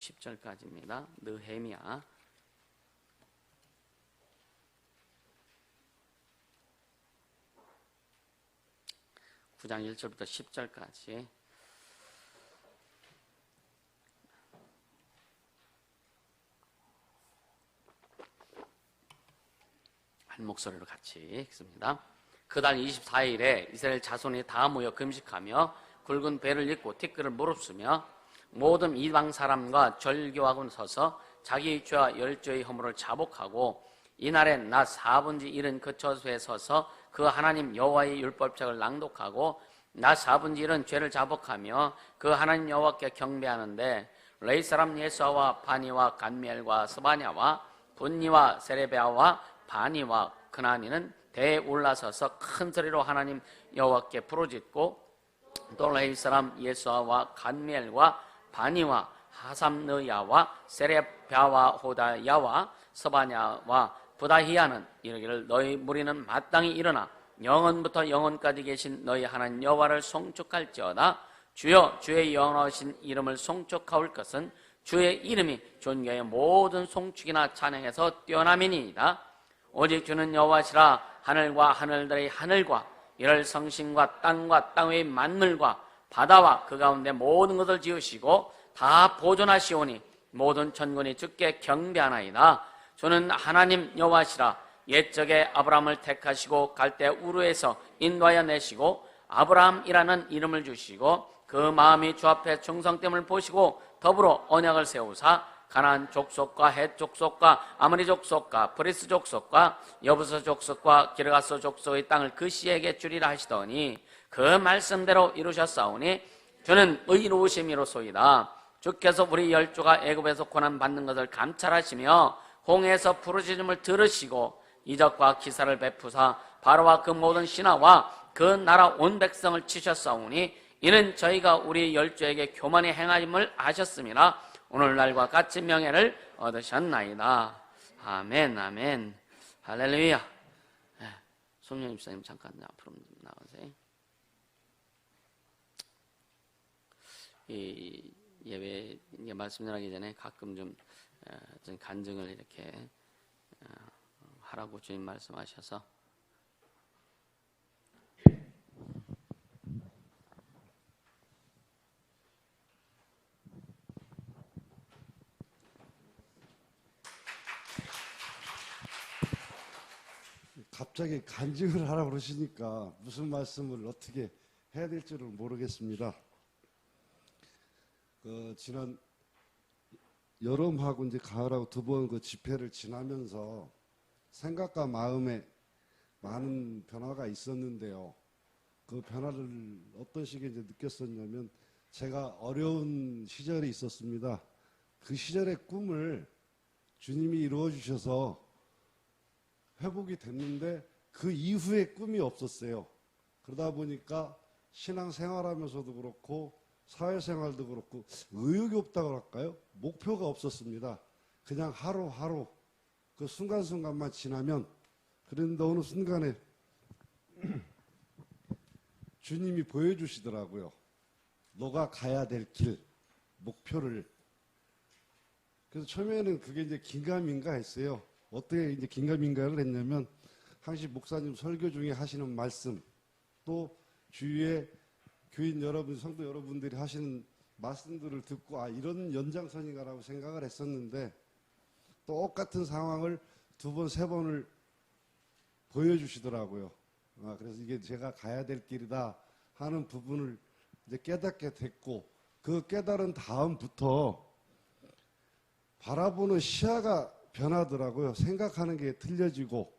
10절까지입니다. 느헤미야 9장 1절부터 10절까지 한 목소리로 같이 읽습니다. 그달 24일에 이스라엘 자손이 다 모여 금식하며 굵은 배를 입고 티끌을 무릅쓰며 모든 이방 사람과 절교하고 서서 자기 죄와 열조의 허물을 자복하고 이날에 낮 4분지 1은 그 처소에 서서 그 하나님 여호와의 율법책을 낭독하고 낮 4분지 1은 죄를 자복하며 그 하나님 여호와께 경배하는데 레이 사람 예수아와 바니와 간미엘과 스바냐와 분니와 세레베아와 바니와 그나니는 대에 올라서서 큰 소리로 하나님 여호와께 부르짖고 또 레이 사람 예수아와 간미엘과 바니와 하삼느야와 세레베아와 호다야와 스바냐와 부다히야는 이르기를 너희 무리는 마땅히 일어나 영원부터 영원까지 계신 너희 하나님 여호와를 송축할지어다. 주여 주의 영원하신 이름을 송축하올 것은 주의 이름이 존귀의 모든 송축이나 찬양에서 뛰어남이니이다. 오직 주는 여호와시라. 하늘과 하늘들의 하늘과 이를 성신과 땅의 만물과 바다와 그 가운데 모든 것을 지으시고 다 보존하시오니 모든 천군이 주께 경배하나이다. 주는 하나님 여호와시라. 옛적에 아브라함을 택하시고 갈대 우르에서 인도하여 내시고 아브라함이라는 이름을 주시고 그 마음이 주 앞에 충성됨을 보시고 더불어 언약을 세우사 가나안 족속과 헷 족속과 아모리 족속과 브리스 족속과 여부서 족속과 기르가스 족속의 땅을 그 씨에게 주리라 하시더니 그 말씀대로 이루셨사오니 주는 의로우심이로소이다. 주께서 우리 열조가 애굽에서 고난받는 것을 감찰하시며 홍해에서 부르짖음을 들으시고 이적과 기사를 베푸사 바로와 그 모든 신하와 그 나라 온 백성을 치셨사오니 이는 저희가 우리 열조에게 교만히 행하임을 아셨음이라. 오늘날과 같이 명예를 얻으셨나이다. 아멘 아멘 할렐루야. 송영 집사님 잠깐 앞으로 나오세요. 이 예배 말씀 전하기 전에 가끔 좀 간증을 이렇게 하라고 주님 말씀하셔서 갑자기 간증을 하라고 그러시니까 무슨 말씀을 어떻게 해야 될 줄을 모르겠습니다. 지난 여름하고 이제 가을하고 두 번 그 집회를 지나면서 생각과 마음에 많은 변화가 있었는데요. 그 변화를 어떤 식으로 이제 느꼈었냐면 제가 어려운 시절이 있었습니다. 그 시절의 꿈을 주님이 이루어 주셔서 회복이 됐는데 그 이후에 꿈이 없었어요. 그러다 보니까 신앙생활하면서도 그렇고 사회생활도 그렇고 의욕이 없다고 할까요? 목표가 없었습니다. 그냥 하루하루 그 순간순간만 지나면 그런데 어느 순간에 주님이 보여주시더라고요. 너가 가야 될 길, 목표를. 그래서 처음에는 그게 이제 긴가민가 했어요. 어떻게 이제 긴가민가를 했냐면 항상 목사님 설교 중에 하시는 말씀, 또 주위에 교인 여러분, 성도 여러분들이 하시는 말씀들을 듣고 이런 연장선인가라고 생각을 했었는데 똑같은 상황을 두 번, 세 번을 보여주시더라고요. 그래서 이게 제가 가야 될 길이다 하는 부분을 이제 깨닫게 됐고 그 깨달은 다음부터 바라보는 시야가 변하더라고요. 생각하는 게 틀려지고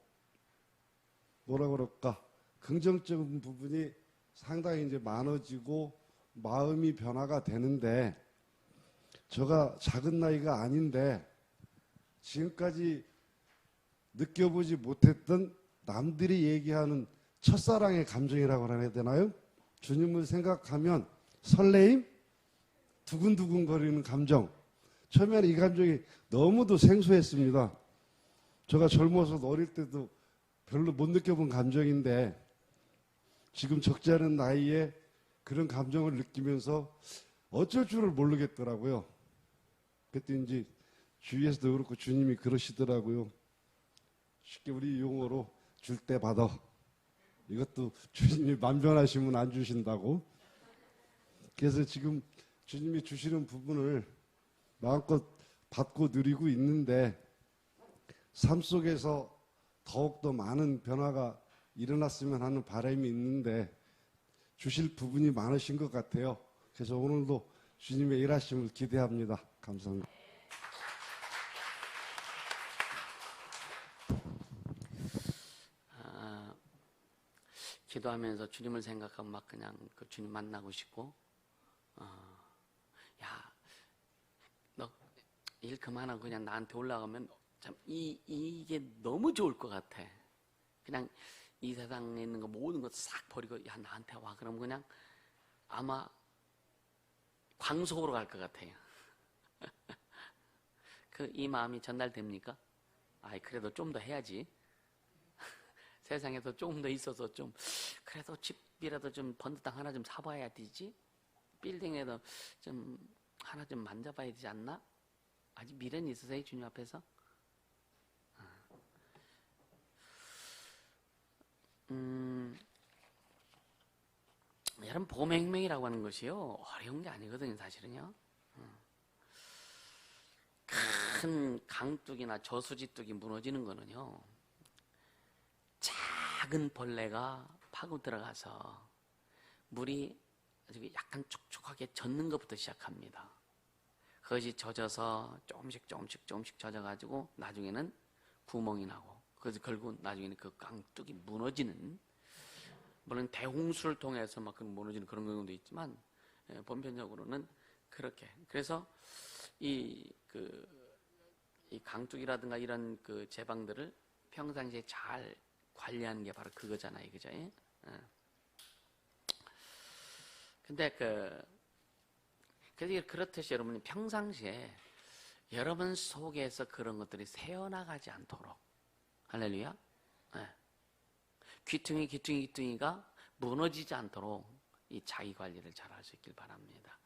뭐라 그럴까 긍정적인 부분이 상당히 이제 많아지고 마음이 변화가 되는데 제가 작은 나이가 아닌데 지금까지 느껴보지 못했던 남들이 얘기하는 첫사랑의 감정이라고 해야 되나요? 주님을 생각하면 설레임? 두근두근 거리는 감정. 처음에는 이 감정이 너무도 생소했습니다. 제가 젊어서 어릴 때도 별로 못 느껴본 감정인데 지금 적지 않은 나이에 그런 감정을 느끼면서 어쩔 줄을 모르겠더라고요. 그때 이제 주위에서도 그렇고 주님이 그러시더라고요. 쉽게 우리 용어로 줄 때 받아. 이것도 주님이 만변하시면 안 주신다고. 그래서 지금 주님이 주시는 부분을 마음껏 받고 누리고 있는데 삶 속에서 더욱더 많은 변화가 일어났으면 하는 바람이 있는데 주실 부분이 많으신 것 같아요. 그래서 오늘도 주님의 일하심을 기대합니다. 감사합니다. 기도하면서 주님을 생각하면 막 그냥 그 주님 만나고 싶고, 야, 너 일 그만하고 그냥 나한테 올라가면 참 이게 너무 좋을 것 같아. 그냥 이 세상에 있는 거 모든 것 싹 버리고 야 나한테 와. 그럼 그냥 아마 광속으로 갈 것 같아요. 이 마음이 전달됩니까? 아이 그래도 좀 더 해야지. 세상에서 조금 더 있어서 좀 그래도 집이라도 좀 번듯한 하나 좀 사봐야 되지. 빌딩에도 좀 하나 좀 만져봐야 되지 않나? 아직 미련이 있으세요 주님 앞에서? 여러분 보명행명이라고 하는 것이요 어려운 게 아니거든요 사실은요. 큰 강둑이나 저수지둑이 무너지는 거는요 작은 벌레가 파고 들어가서 물이 약간 촉촉하게 젖는 것부터 시작합니다. 그것이 젖어서 조금씩 젖어가지고 나중에는 구멍이 나고 그래서 결국 나중에는 그 강둑이 무너지는, 물론 대홍수를 통해서 막 무너지는 그런 경우도 있지만 보편적으로는 그렇게. 그래서 이 강둑이라든가 이런 그 제방들을 평상시에 잘 관리하는 게 바로 그거잖아요, 그죠? 근데 그래서 그렇듯이 여러분이 평상시에 여러분 속에서 그런 것들이 새어나가지 않도록, 할렐루야. 귀퉁이가 무너지지 않도록 이 자기 관리를 잘 할 수 있길 바랍니다.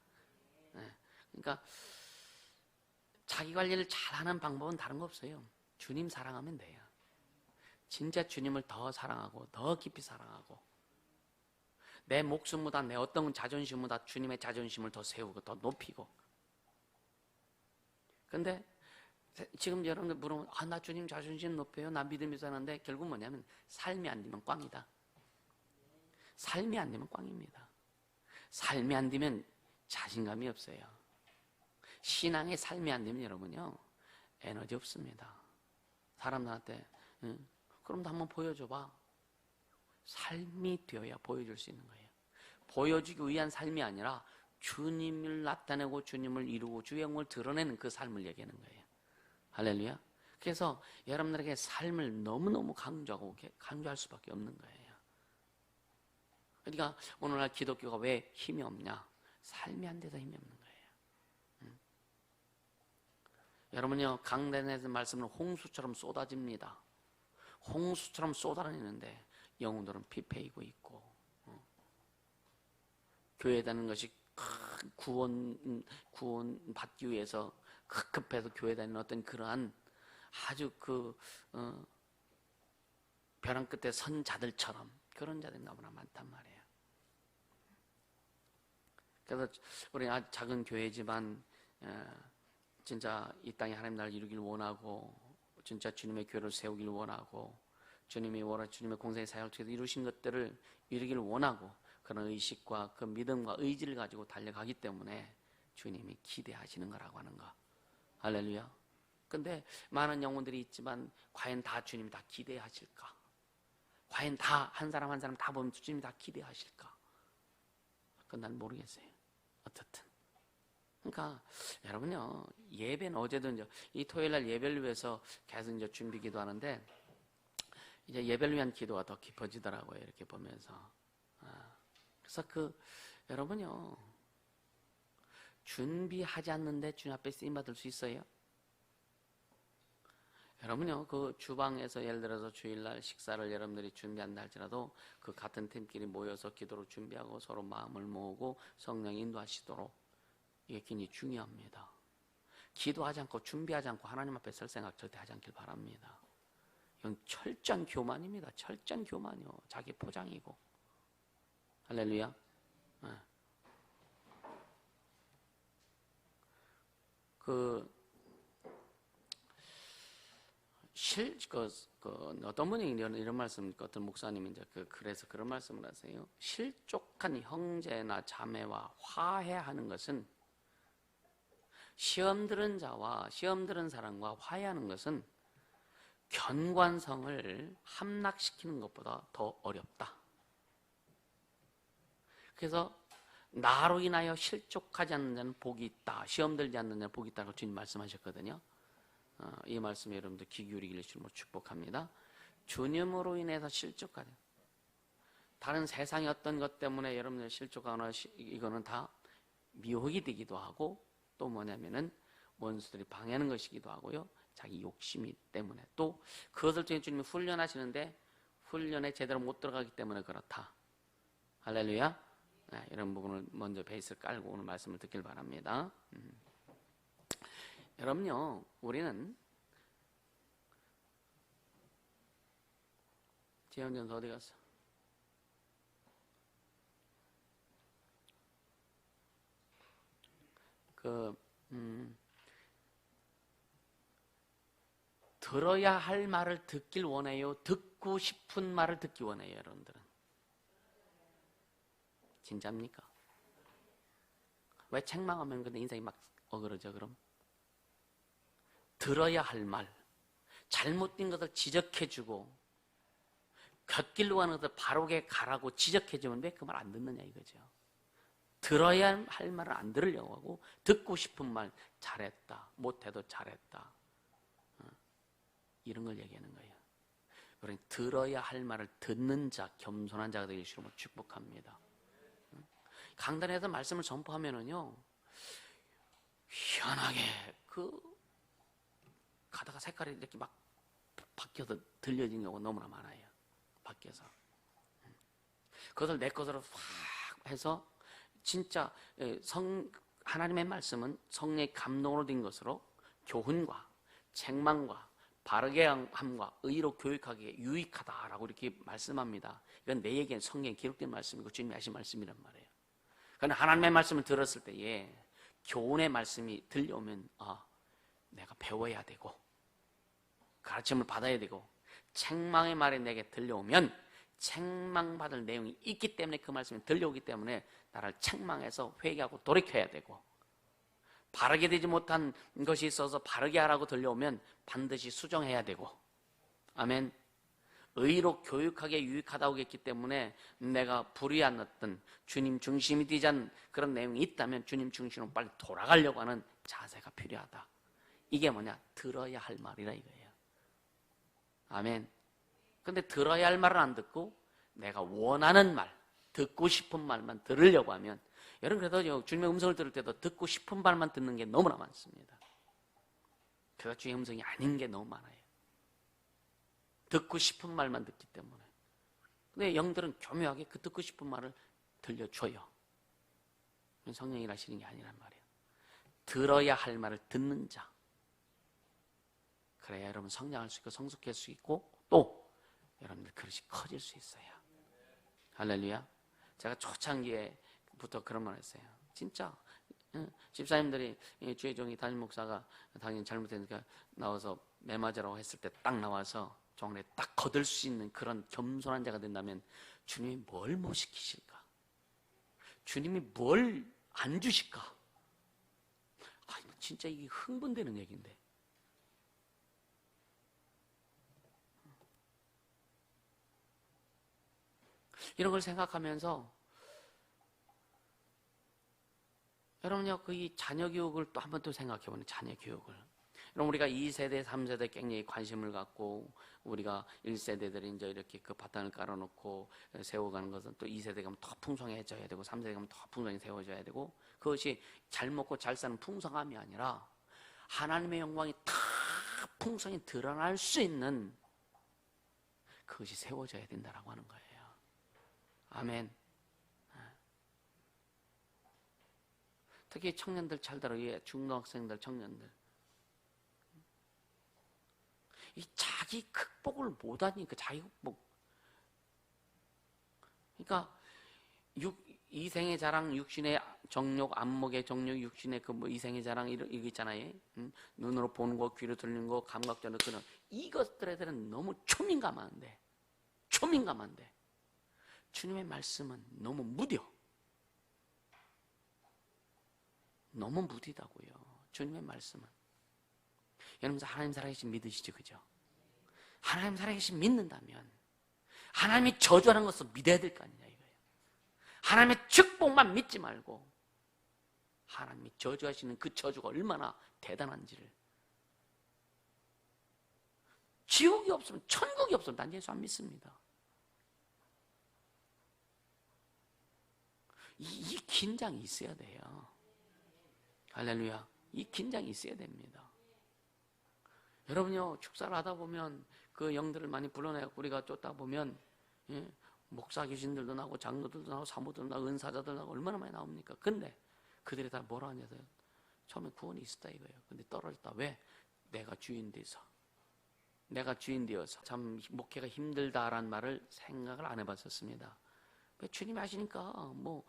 그러니까 자기 관리를 잘하는 방법은 다른 거 없어요. 주님 사랑하면 돼요. 진짜 주님을 더 사랑하고 더 깊이 사랑하고 내 목숨보다 내 어떤 자존심보다 주님의 자존심을 더 세우고 더 높이고. 근데 지금 여러분들 물으면 나 주님 자존심 높여요, 나 믿음이 사는데 결국 뭐냐면 삶이 안 되면 꽝이다. 삶이 안 되면 꽝입니다. 삶이 안 되면 자신감이 없어요. 신앙의 삶이 안 되면 여러분요 에너지 없습니다. 사람들한테 그럼 너 한번 보여줘봐. 삶이 되어야 보여줄 수 있는 거예요. 보여주기 위한 삶이 아니라 주님을 나타내고 주님을 이루고 주의 영광을 드러내는 그 삶을 얘기하는 거예요. 할렐루야. 그래서 여러분들에게 삶을 너무너무 강조할 수밖에 없는 거예요. 그러니까 오늘날 기독교가 왜 힘이 없냐? 삶이 안 돼서 힘이 없는 거예요. 여러분요 강단에서 말씀은 홍수처럼 쏟아집니다. 홍수처럼 쏟아내는데 영혼들은 피폐이고 있고, 교회다는 것이 큰 구원 받기 위해서 급급해서 교회 다니는 어떤 그러한 아주 벼랑 끝에 선 자들처럼 그런 자들이 너무나 많단 말이에요. 그래서 우리 아주 작은 교회지만 진짜 이 땅에 하나님 나라를 이루길 원하고 진짜 주님의 교회를 세우길 원하고 주님의 공생의 사역을 통해서 이루신 것들을 이루기를 원하고 그런 의식과 그 믿음과 의지를 가지고 달려가기 때문에 주님이 기대하시는 거라고 하는 거. 할렐루야. 근데 많은 영혼들이 있지만 과연 다 주님이 다 기대하실까? 과연 다 한 사람 한 사람 다 보면 주님이 다 기대하실까? 그건 난 모르겠어요. 어떻든. 그러니까 여러분요 예배는 어제도 이 토요일날 예배를 위해서 계속 준비 기도하는데 이제 예배를 위한 기도가 더 깊어지더라고요. 이렇게 보면서. 그래서 여러분요 준비하지 않는데 주님 앞에 쓰임 받을 수 있어요? 여러분요 주방에서 예를 들어서 주일날 식사를 여러분들이 준비한다 할지라도 그 같은 팀끼리 모여서 기도로 준비하고 서로 마음을 모으고 성령이 인도하시도록 이게 굉장히 중요합니다. 기도하지 않고 준비하지 않고 하나님 앞에 설 생각 절대 하지 않길 바랍니다. 이건 철저한 교만입니다. 철저한 교만이요. 자기 포장이고. 할렐루야. 네. 어떤 분이 이런 말씀, 어떤 목사님이 이제 그래서 그런 말씀을 하세요. 실족한 형제나 자매와 화해하는 것은, 시험 들은 자와 시험 들은 사람과 화해하는 것은 견관성을 함락시키는 것보다 더 어렵다. 그래서 나로 인하여 실족하지 않는 자는 복이 있다. 시험 들지 않는 자는 복이 있다고 주님 말씀하셨거든요. 이 말씀에 여러분들 귀 기울이기를 주님으로 축복합니다. 주님으로 인해서 실족하는, 다른 세상의 어떤 것 때문에 여러분들 실족하거나 이거는 다 미혹이 되기도 하고, 또 뭐냐면은 원수들이 방해하는 것이기도 하고요. 자기 욕심이 때문에, 또 그것을 통해 주님이 훈련하시는데 훈련에 제대로 못 들어가기 때문에 그렇다. 할렐루야. 네, 이런 부분을 먼저 베이스를 깔고 오늘 말씀을 듣길 바랍니다. 여러분요, 우리는 재현전서 어디 갔어? 들어야 할 말을 듣길 원해요? 듣고 싶은 말을 듣기 원해요? 여러분들은 진짜입니까? 왜 책망하면 근데 인생이 막 어그러져? 그럼 들어야 할 말, 잘못된 것을 지적해주고 곁길로 가는 것을 바로게 가라고 지적해주면 왜 그 말 안 듣느냐 이거죠. 들어야 할 말을 안 들으려고 하고, 듣고 싶은 말, 잘했다, 못해도 잘했다, 이런 걸 얘기하는 거예요. 그러니 들어야 할 말을 듣는 자, 겸손한 자가 되기 싫으면 축복합니다. 강단에서 말씀을 전파하면은요, 희한하게 가다가 색깔이 이렇게 막 바뀌어서 들려지는 경우가 너무나 많아요. 바뀌어서. 그것을 내 것으로 확 해서 진짜 하나님의 말씀은 성령의 감동으로 된 것으로 교훈과 책망과 바르게 함과 의로 교육하기에 유익하다라고 이렇게 말씀합니다. 이건 내 얘기는 성경에 기록된 말씀이고 주님이 하신 말씀이란 말이에요. 그러나 하나님의 말씀을 들었을 때에 교훈의 말씀이 들려오면 내가 배워야 되고 가르침을 받아야 되고, 책망의 말이 내게 들려오면 책망받을 내용이 있기 때문에 그 말씀이 들려오기 때문에 나를 책망해서 회개하고 돌이켜야 되고, 바르게 되지 못한 것이 있어서 바르게 하라고 들려오면 반드시 수정해야 되고, 아멘. 의로 교육하게 유익하다고 했기 때문에 내가 불의한 주님 중심이 되지 않은 그런 내용이 있다면 주님 중심으로 빨리 돌아가려고 하는 자세가 필요하다. 이게 뭐냐? 들어야 할 말이라 이거예요. 아멘. 근데 들어야 할 말을 안 듣고 내가 원하는 말, 듣고 싶은 말만 들으려고 하면, 여러분 그래도 주님의 음성을 들을 때도 듣고 싶은 말만 듣는 게 너무나 많습니다. 그래서 주님의 음성이 아닌 게 너무 많아요. 듣고 싶은 말만 듣기 때문에. 근데 영들은 교묘하게 그 듣고 싶은 말을 들려줘요. 성령이 일하시는 게 아니란 말이에요. 들어야 할 말을 듣는 자, 그래야 여러분 성장할 수 있고 성숙할 수 있고, 또 여러분들 그릇이 커질 수 있어요. 할렐루야. 제가 초창기에부터 그런 말 했어요. 진짜 집사님들이 주의 종이 담임 목사가 당연히 잘못했으니까 나와서 매맞으라고 했을 때 딱 나와서 종에 딱 거들 수 있는 그런 겸손한 자가 된다면 주님이 뭘 못 시키실까? 주님이 뭘 안 주실까? 진짜 이게 흥분되는 얘기인데. 이런 걸 생각하면서 여러분요, 이 자녀 교육을 또 한 번 또 생각해보는, 자녀 교육을. 여러분, 우리가 2세대, 3세대 굉장히 관심을 갖고, 우리가 1세대들이 이제 이렇게 그 바탕을 깔아놓고 세워가는 것은 또 2세대 가면 더 풍성해져야 되고, 3세대 가면 더 풍성히 세워져야 되고, 그것이 잘 먹고 잘 사는 풍성함이 아니라 하나님의 영광이 다 풍성히 드러날 수 있는 그것이 세워져야 된다라고 하는 거예요. 아멘. 특히 청년들 잘 들어요. 중고학생들, 청년들. 이 자기 극복을 못하니까 자기 극복. 그러니까 이생의 자랑, 육신의 정욕, 안목의 정욕, 육신의 그 뭐 이생의 자랑 이거 있잖아요. 눈으로 보는 거, 귀로 들리는 거, 감각적으로 듣는 이것들에 대한 너무 초민감한데, 주님의 말씀은 너무 무뎌. 너무 무디다고요. 주님의 말씀은. 여러분 하나님 살아계신 믿으시죠, 그죠? 하나님 살아계신 믿는다면 하나님이 저주하는 것을 믿어야 될 거 아니냐 이거예요. 하나님의 축복만 믿지 말고 하나님이 저주하시는 그 저주가 얼마나 대단한지를. 지옥이 없으면, 천국이 없으면 난 예수 안 믿습니다. 이 긴장이 있어야 돼요. 할렐루야. 이 긴장이 있어야 됩니다. 여러분요, 축사를 하다 보면 그 영들을 많이 불러내고 우리가 쫓다 보면, 예, 목사 귀신들도 나오고 장로들도 나오고 사모들도 나오고 은사자들 나오고 얼마나 많이 나옵니까? 근데 그들이 다 뭐라 하냐고요? 처음에 구원이 있었다 이거예요. 근데 떨어졌다. 왜? 내가 주인 되어서. 참 목회가 힘들다라는 말을 생각을 안 해봤었습니다. 왜? 주님이 하시니까 뭐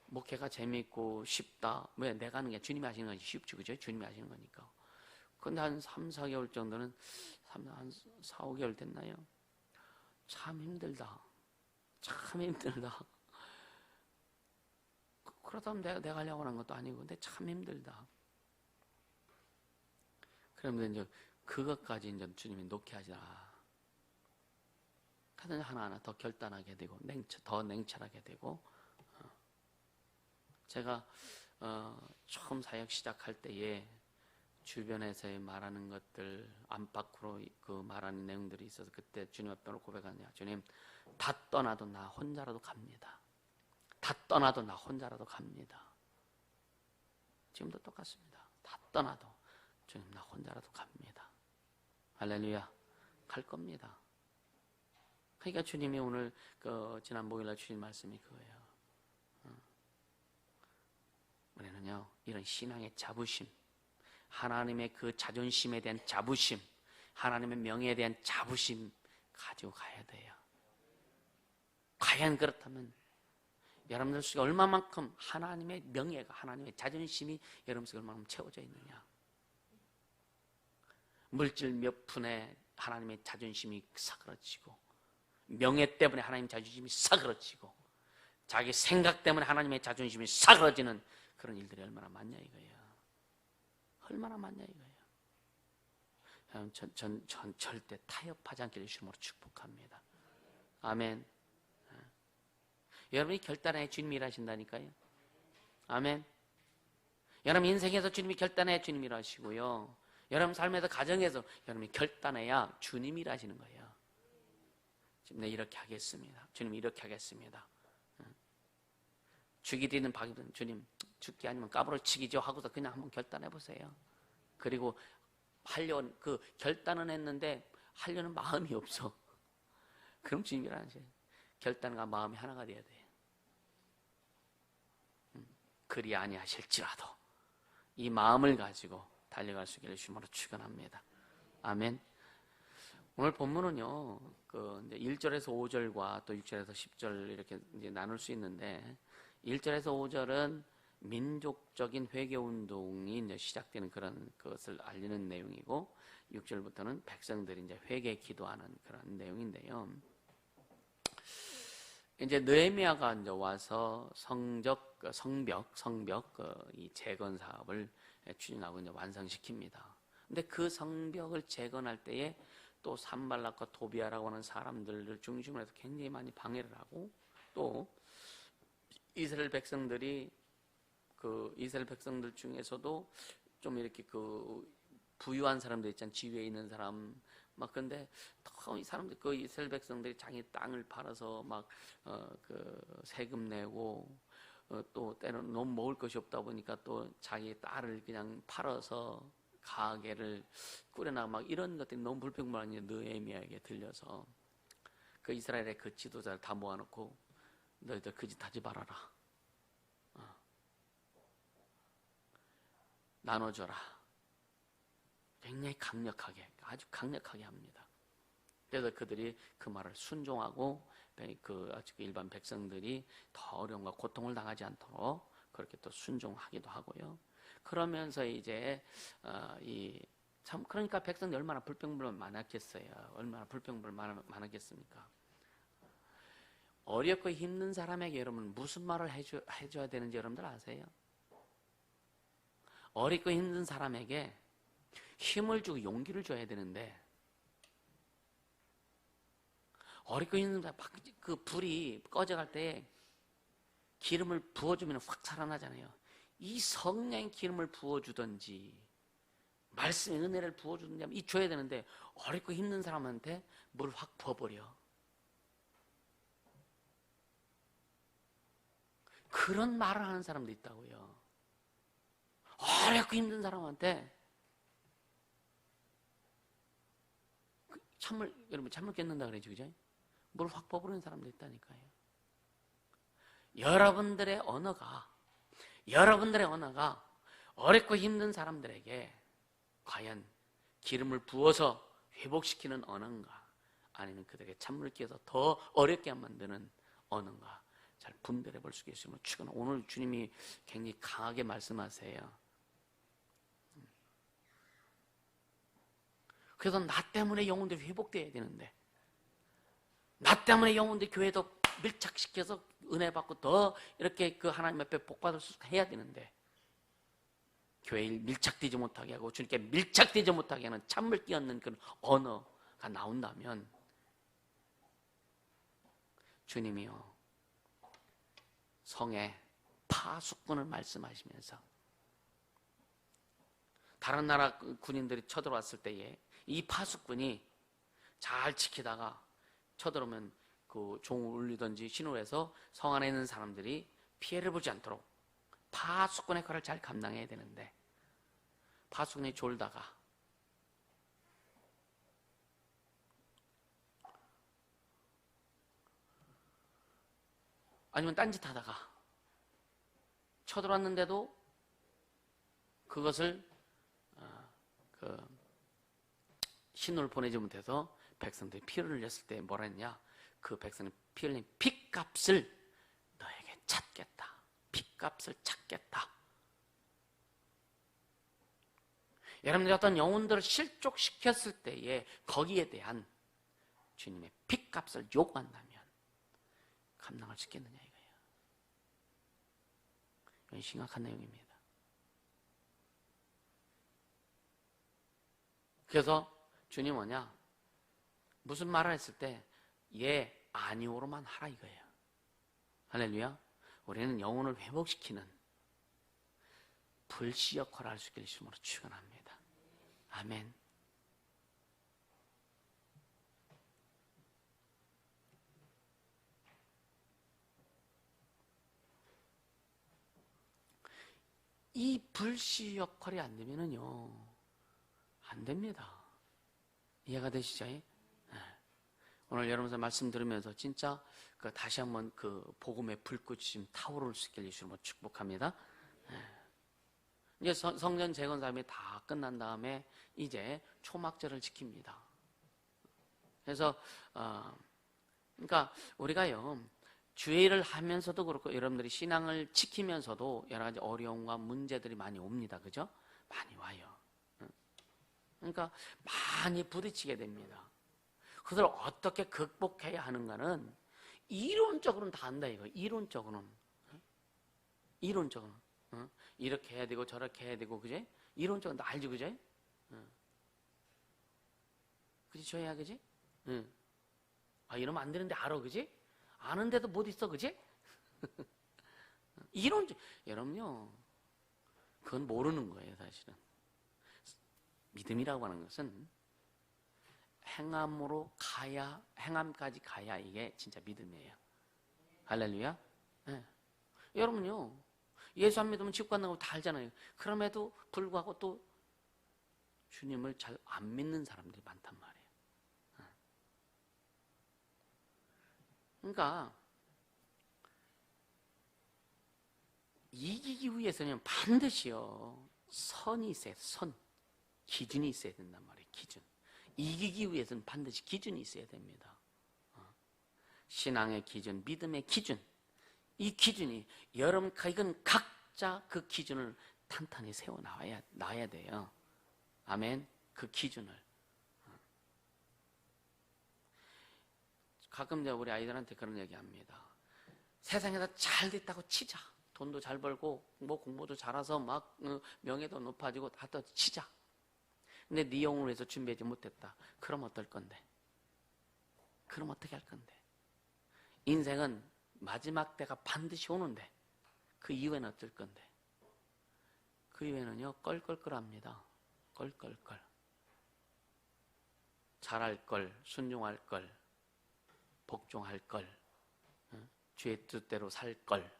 목회가 재미있고 쉽다. 왜? 내가 하는 게 주님이 하시는 건 쉽죠, 그죠? 주님이 하시는 거니까. 근데 한 3, 4개월 정도는, 한 4, 5개월 됐나요? 참 힘들다. 그렇다면 내가 하려고 하는 것도 아니고, 근데 참 힘들다. 그러면 이제 그것까지 이제 주님이 놓게 하시라. 하여튼 하나하나 더 결단하게 되고, 더 냉철하게 되고, 제가 처음 사역 시작할 때에 주변에서 말하는 것들 안팎으로 그 말하는 내용들이 있어서 그때 주님 앞에 고백하냐. 주님, 다 떠나도 나 혼자라도 갑니다. 지금도 똑같습니다. 다 떠나도 주님 나 혼자라도 갑니다. 할렐루야. 갈 겁니다. 그러니까 주님이 오늘 지난 목요일날 주신 말씀이 그거예요. 우리는요, 이런 신앙의 자부심, 하나님의 그 자존심에 대한 자부심, 하나님의 명예에 대한 자부심 가지고 가야 돼요. 과연 그렇다면 여러분들 속에 얼마만큼 하나님의 명예가, 하나님의 자존심이 여러분 속에 얼마만큼 채워져 있느냐. 물질 몇 푼에 하나님의 자존심이 사그러지고, 명예 때문에 하나님의 자존심이 사그러지고, 자기 생각 때문에 하나님의 자존심이 사그러지는 그런 일들이 얼마나 많냐 이거예요. 얼마나 많냐 이거예요. 전 절대 타협하지 않기를 주님으로 축복합니다. 아멘. 여러분이 결단해 주님이 일하신다니까요. 아멘. 여러분 인생에서 주님이 결단해 주님이 일하시고요. 여러분 삶에서 가정에서 여러분이 결단해야 주님이 일하시는 거예요. 지금 내 이렇게 하겠습니다. 주님 이렇게 하겠습니다. 죽이 되는 박이든 주님 죽기 아니면 까부러치기죠 하고서 그냥 한번 결단해 보세요. 그리고 하려는 그 결단은 했는데 하려는 마음이 없어. 그럼 주님이 일하세요. 결단과 마음이 하나가 돼야 돼요. 그리 아니하실지라도 이 마음을 가지고 달려갈 수 있기를 주님으로 축원합니다. 아멘. 오늘 본문은요, 이제 1절에서 5절과 또 6절에서 10절 이렇게 이제 나눌 수 있는데, 1절에서 5절은 민족적인 회개 운동이 이제 시작되는 그런 것을 알리는 내용이고, 6절부터는 백성들이 이제 회개 기도하는 그런 내용인데요. 이제 느헤미야가 이제 와서 성벽 이 재건 사업을 추진하고 이제 완성시킵니다. 근데 그 성벽을 재건할 때에 또 산발락과 도비아라고 하는 사람들을 중심으로 해서 굉장히 많이 방해를 하고, 또 이스라엘 백성들 중에서도 좀 이렇게 부유한 사람들 있잖아요. 지위에 있는 사람. 막 근데 이 사람들 그 이스라엘 백성들이 자기 땅을 팔아서 막 세금 내고, 또 때로는 너무 먹을 것이 없다 보니까 또 자기 딸을 그냥 팔아서 가게를 꾸려나가 막 이런 것들이 너무 불평불만이 느헤미야에게 들려서 그 이스라엘의 그 지도자를 다 모아놓고 너희들 그 짓 하지 말아라. 나눠줘라. 굉장히 강력하게, 아주 강력하게 합니다. 그래서 그들이 그 말을 순종하고 아주 일반 백성들이 더 어려움과 고통을 당하지 않도록 그렇게 또 순종하기도 하고요. 그러면서 이제 참 그러니까 백성들이 얼마나 불평불만 많았겠어요. 얼마나 불평불만 많았겠습니까? 어렵고 힘든 사람에게 여러분 무슨 말을 해줘야 되는지 여러분들 아세요? 어렵고 힘든 사람에게 힘을 주고 용기를 줘야 되는데, 어렵고 힘든 사람 그 불이 꺼져갈 때 기름을 부어주면 확 살아나잖아요. 이 성령의 기름을 부어주든지 말씀의 은혜를 부어주든지 이 줘야 되는데, 어렵고 힘든 사람한테 물 확 부어버려. 그런 말을 하는 사람도 있다고요. 어렵고 힘든 사람한테 여러분 참을 깼는다 그러죠, 그죠? 물 확 부어버리는 사람도 있다니까요. 여러분들의 언어가 어렵고 힘든 사람들에게 과연 기름을 부어서 회복시키는 언어인가, 아니면 그들에게 찬물을 끼워서 더 어렵게 만드는 언어인가, 잘 분별해 볼 수 있으면 축원. 오늘 주님이 굉장히 강하게 말씀하세요. 그래서 나 때문에 영혼들이 회복돼야 되는데, 나 때문에 영혼들이 교회도 밀착시켜서 은혜 받고 더 이렇게 그 하나님 앞에 복 받을 수 해야 되는데, 교회에 밀착되지 못하게 하고 주님께 밀착되지 못하게 하는 찬물 끼얹는 그런 언어가 나온다면, 주님이요 성에 파수꾼을 말씀하시면서 다른 나라 군인들이 쳐들어왔을 때에 이 파수꾼이 잘 지키다가 쳐들어오면 그 종을 울리든지 신호를 해서 성 안에 있는 사람들이 피해를 보지 않도록 파수꾼의 역할을 잘 감당해야 되는데, 파수꾼이 졸다가 아니면 딴짓하다가 쳐들어왔는데도 그것을 신호를 보내지 못해서 백성들이 피를 흘렸을 때 뭐라 했냐, 그 백성이 피 흘린 핏값을 너에게 찾겠다. 핏값을 찾겠다. 여러분들이 어떤 영혼들을 실족시켰을 때에 거기에 대한 주님의 핏값을 요구한다면 감당할 수 있겠느냐 이거예요. 이건 심각한 내용입니다. 그래서 주님 뭐냐, 무슨 말을 했을 때 예, 아니오로만 하라 이거예요. 할렐루야. 우리는 영혼을 회복시키는 불씨 역할을 할 수 있길 주님으로 축원합니다. 아멘. 이 불씨 역할이 안 되면은요, 안 됩니다. 이해가 되시죠? 네. 오늘 여러분들 말씀 들으면서 진짜 다시 한번 그 복음의 불꽃이 지금 타오를 수 있길 주님으로 축복합니다. 네. 이제 성전 재건 사업이 다 끝난 다음에 이제 초막절을 지킵니다. 그래서 그러니까 우리가요 주의를 하면서도 그렇고 여러분들이 신앙을 지키면서도 여러 가지 어려움과 문제들이 많이 옵니다. 그죠? 많이 와요. 그러니까 많이 부딪히게 됩니다. 그걸 어떻게 극복해야 하는가는 이론적으로는 다 안다 이거. 이론적으로는 이렇게 해야 되고 저렇게 해야 되고, 그지? 이론적으로는 다 알지, 그지? 그지, 저야, 그지? 아, 이러면 안 되는데 알아, 그지? 아는데도 못 있어, 그지? 여러분요, 그건 모르는 거예요, 사실은. 믿음이라고 하는 것은 행함까지 가야 이게 진짜 믿음이에요. 할렐루야. 네. 여러분요, 예수 안 믿으면 지옥 간다고 다 알잖아요. 그럼에도 불구하고 또 주님을 잘 안 믿는 사람들이 많단 말이에요. 그러니까 이기기 위해서는 반드시요 선이 있어요. 기준이 있어야 된단 말이에요. 기준. 이기기 위해서는 반드시 기준이 있어야 됩니다. 신앙의 기준, 믿음의 기준. 이 기준이 여러분 이건 각자 그 기준을 탄탄히 세워 나와야 돼요. 아멘. 그 기준을. 가끔 제가 우리 아이들한테 그런 얘기합니다. 세상에서 잘 됐다고 치자. 돈도 잘 벌고 뭐 공부도 잘해서 막 명예도 높아지고 다 또 치자. 근데 네 영혼을 위해서 준비하지 못했다. 그럼 어떨 건데? 그럼 어떻게 할 건데? 인생은 마지막 때가 반드시 오는데 그 이후에는 어떨 건데? 그 이후에는요 껄껄껄합니다. 껄껄껄. 잘할 걸, 순종할 걸, 복종할 걸, 주의 뜻대로 살 걸.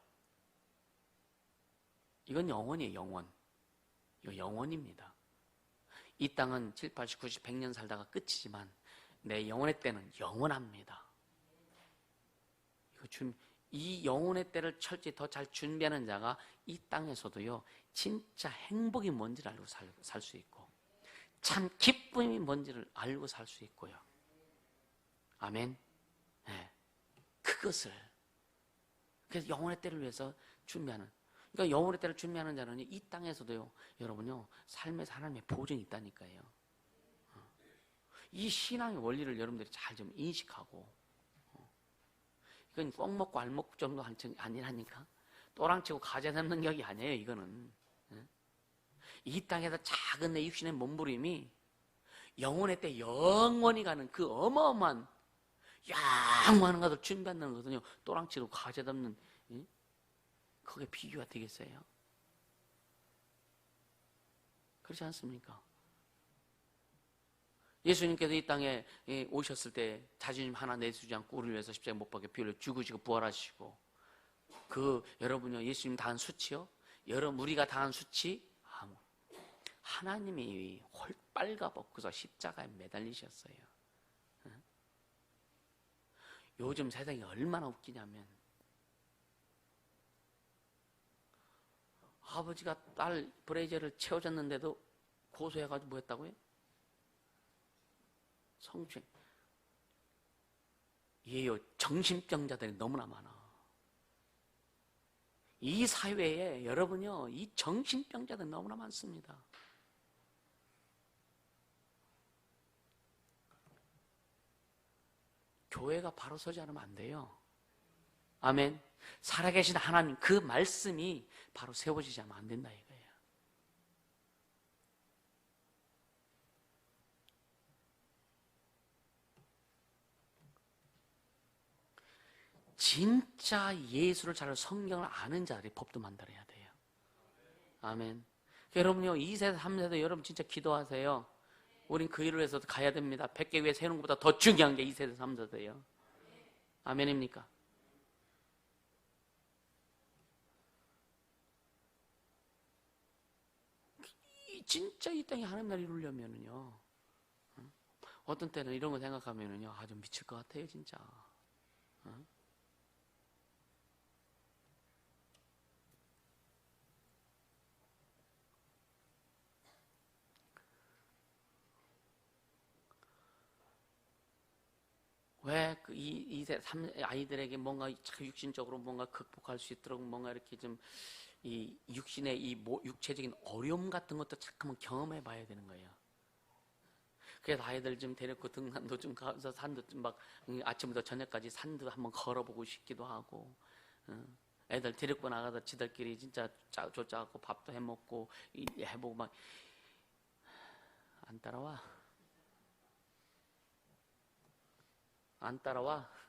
이건 영원이에요. 영원. 이거 영원입니다. 이 땅은 7, 80, 90, 100년 살다가 끝이지만 내 영혼의 때는 영원합니다. 이 영혼의 때를 철저히 더 잘 준비하는 자가 이 땅에서도요 진짜 행복이 뭔지를 알고 살 수 있고 참 기쁨이 뭔지를 알고 살 수 있고요. 아멘. 네. 그것을 그래서 영혼의 때를 위해서 준비하는, 그러니까 영혼의 때를 준비하는 자는 이 땅에서도요 여러분요 삶에서 하나님의 보증이 있다니까요. 이 신앙의 원리를 여러분들이 잘 좀 인식하고, 이건 꼭 먹고 알 먹고 정도 아니라니까. 또랑치고 가재 잡는 격이 아니에요. 이거는 이 땅에서 작은 내 육신의 몸부림이 영혼의 때 영원히 가는 그 어마어마한 양무하는 것을 준비한다는 것은요 또랑치고 가재 잡는 그게 비교가 되겠어요? 그렇지 않습니까? 예수님께서 이 땅에 오셨을 때 자존심 하나 내주지 않고 우리를 위해서 십자가에 못 박혀 피 흘려 죽으시고 부활하시고, 그 여러분요 예수님 다한 수치요? 여러분 우리가 다한 수치? 하나님이 홀빨가벗고서 십자가에 매달리셨어요. 요즘 세상이 얼마나 웃기냐면 아버지가 딸 브레이저를 채워줬는데도 고소해가지고 뭐 했다고요? 성추행. 얘요 정신병자들이 너무나 많아. 이 사회에 여러분요 이 정신병자들이 너무나 많습니다. 교회가 바로 서지 않으면 안 돼요. 아멘. 살아계신 하나님 그 말씀이 바로 세워지지 않으면 안 된다 이거예요. 진짜 예수를 잘 성경을 아는 자들이 법도 만들어야 돼요. 아멘. 여러분요 2세대 3세대 여러분 진짜 기도하세요. 우린 그 일을 위해서 가야 됩니다. 100개 위에 세우는 것보다 더 중요한 게 2세대 3세대예요. 아멘입니까? 진짜 이 땅에 하나님 나라 이루려면은요 어떤 때는 이런 거 생각하면은요 아주 미칠 것 같아요 진짜. 왜 그 2세, 3세 아이들에게 뭔가 육신적으로 뭔가 극복할 수 있도록 뭔가 이렇게 좀 이 육신의 이 육체적인 어려움 같은 것도 잠깐만 경험해 봐야 되는 거예요. 그래서 아이들 좀 데리고 등산도 좀 가서 산도 좀 막 아침부터 저녁까지 산도 한번 걸어보고 싶기도 하고, 애들 데리고 나가서 지들끼리 진짜 쫓아가고 밥도 해먹고 해보고 막 안 따라와. 안 따라와.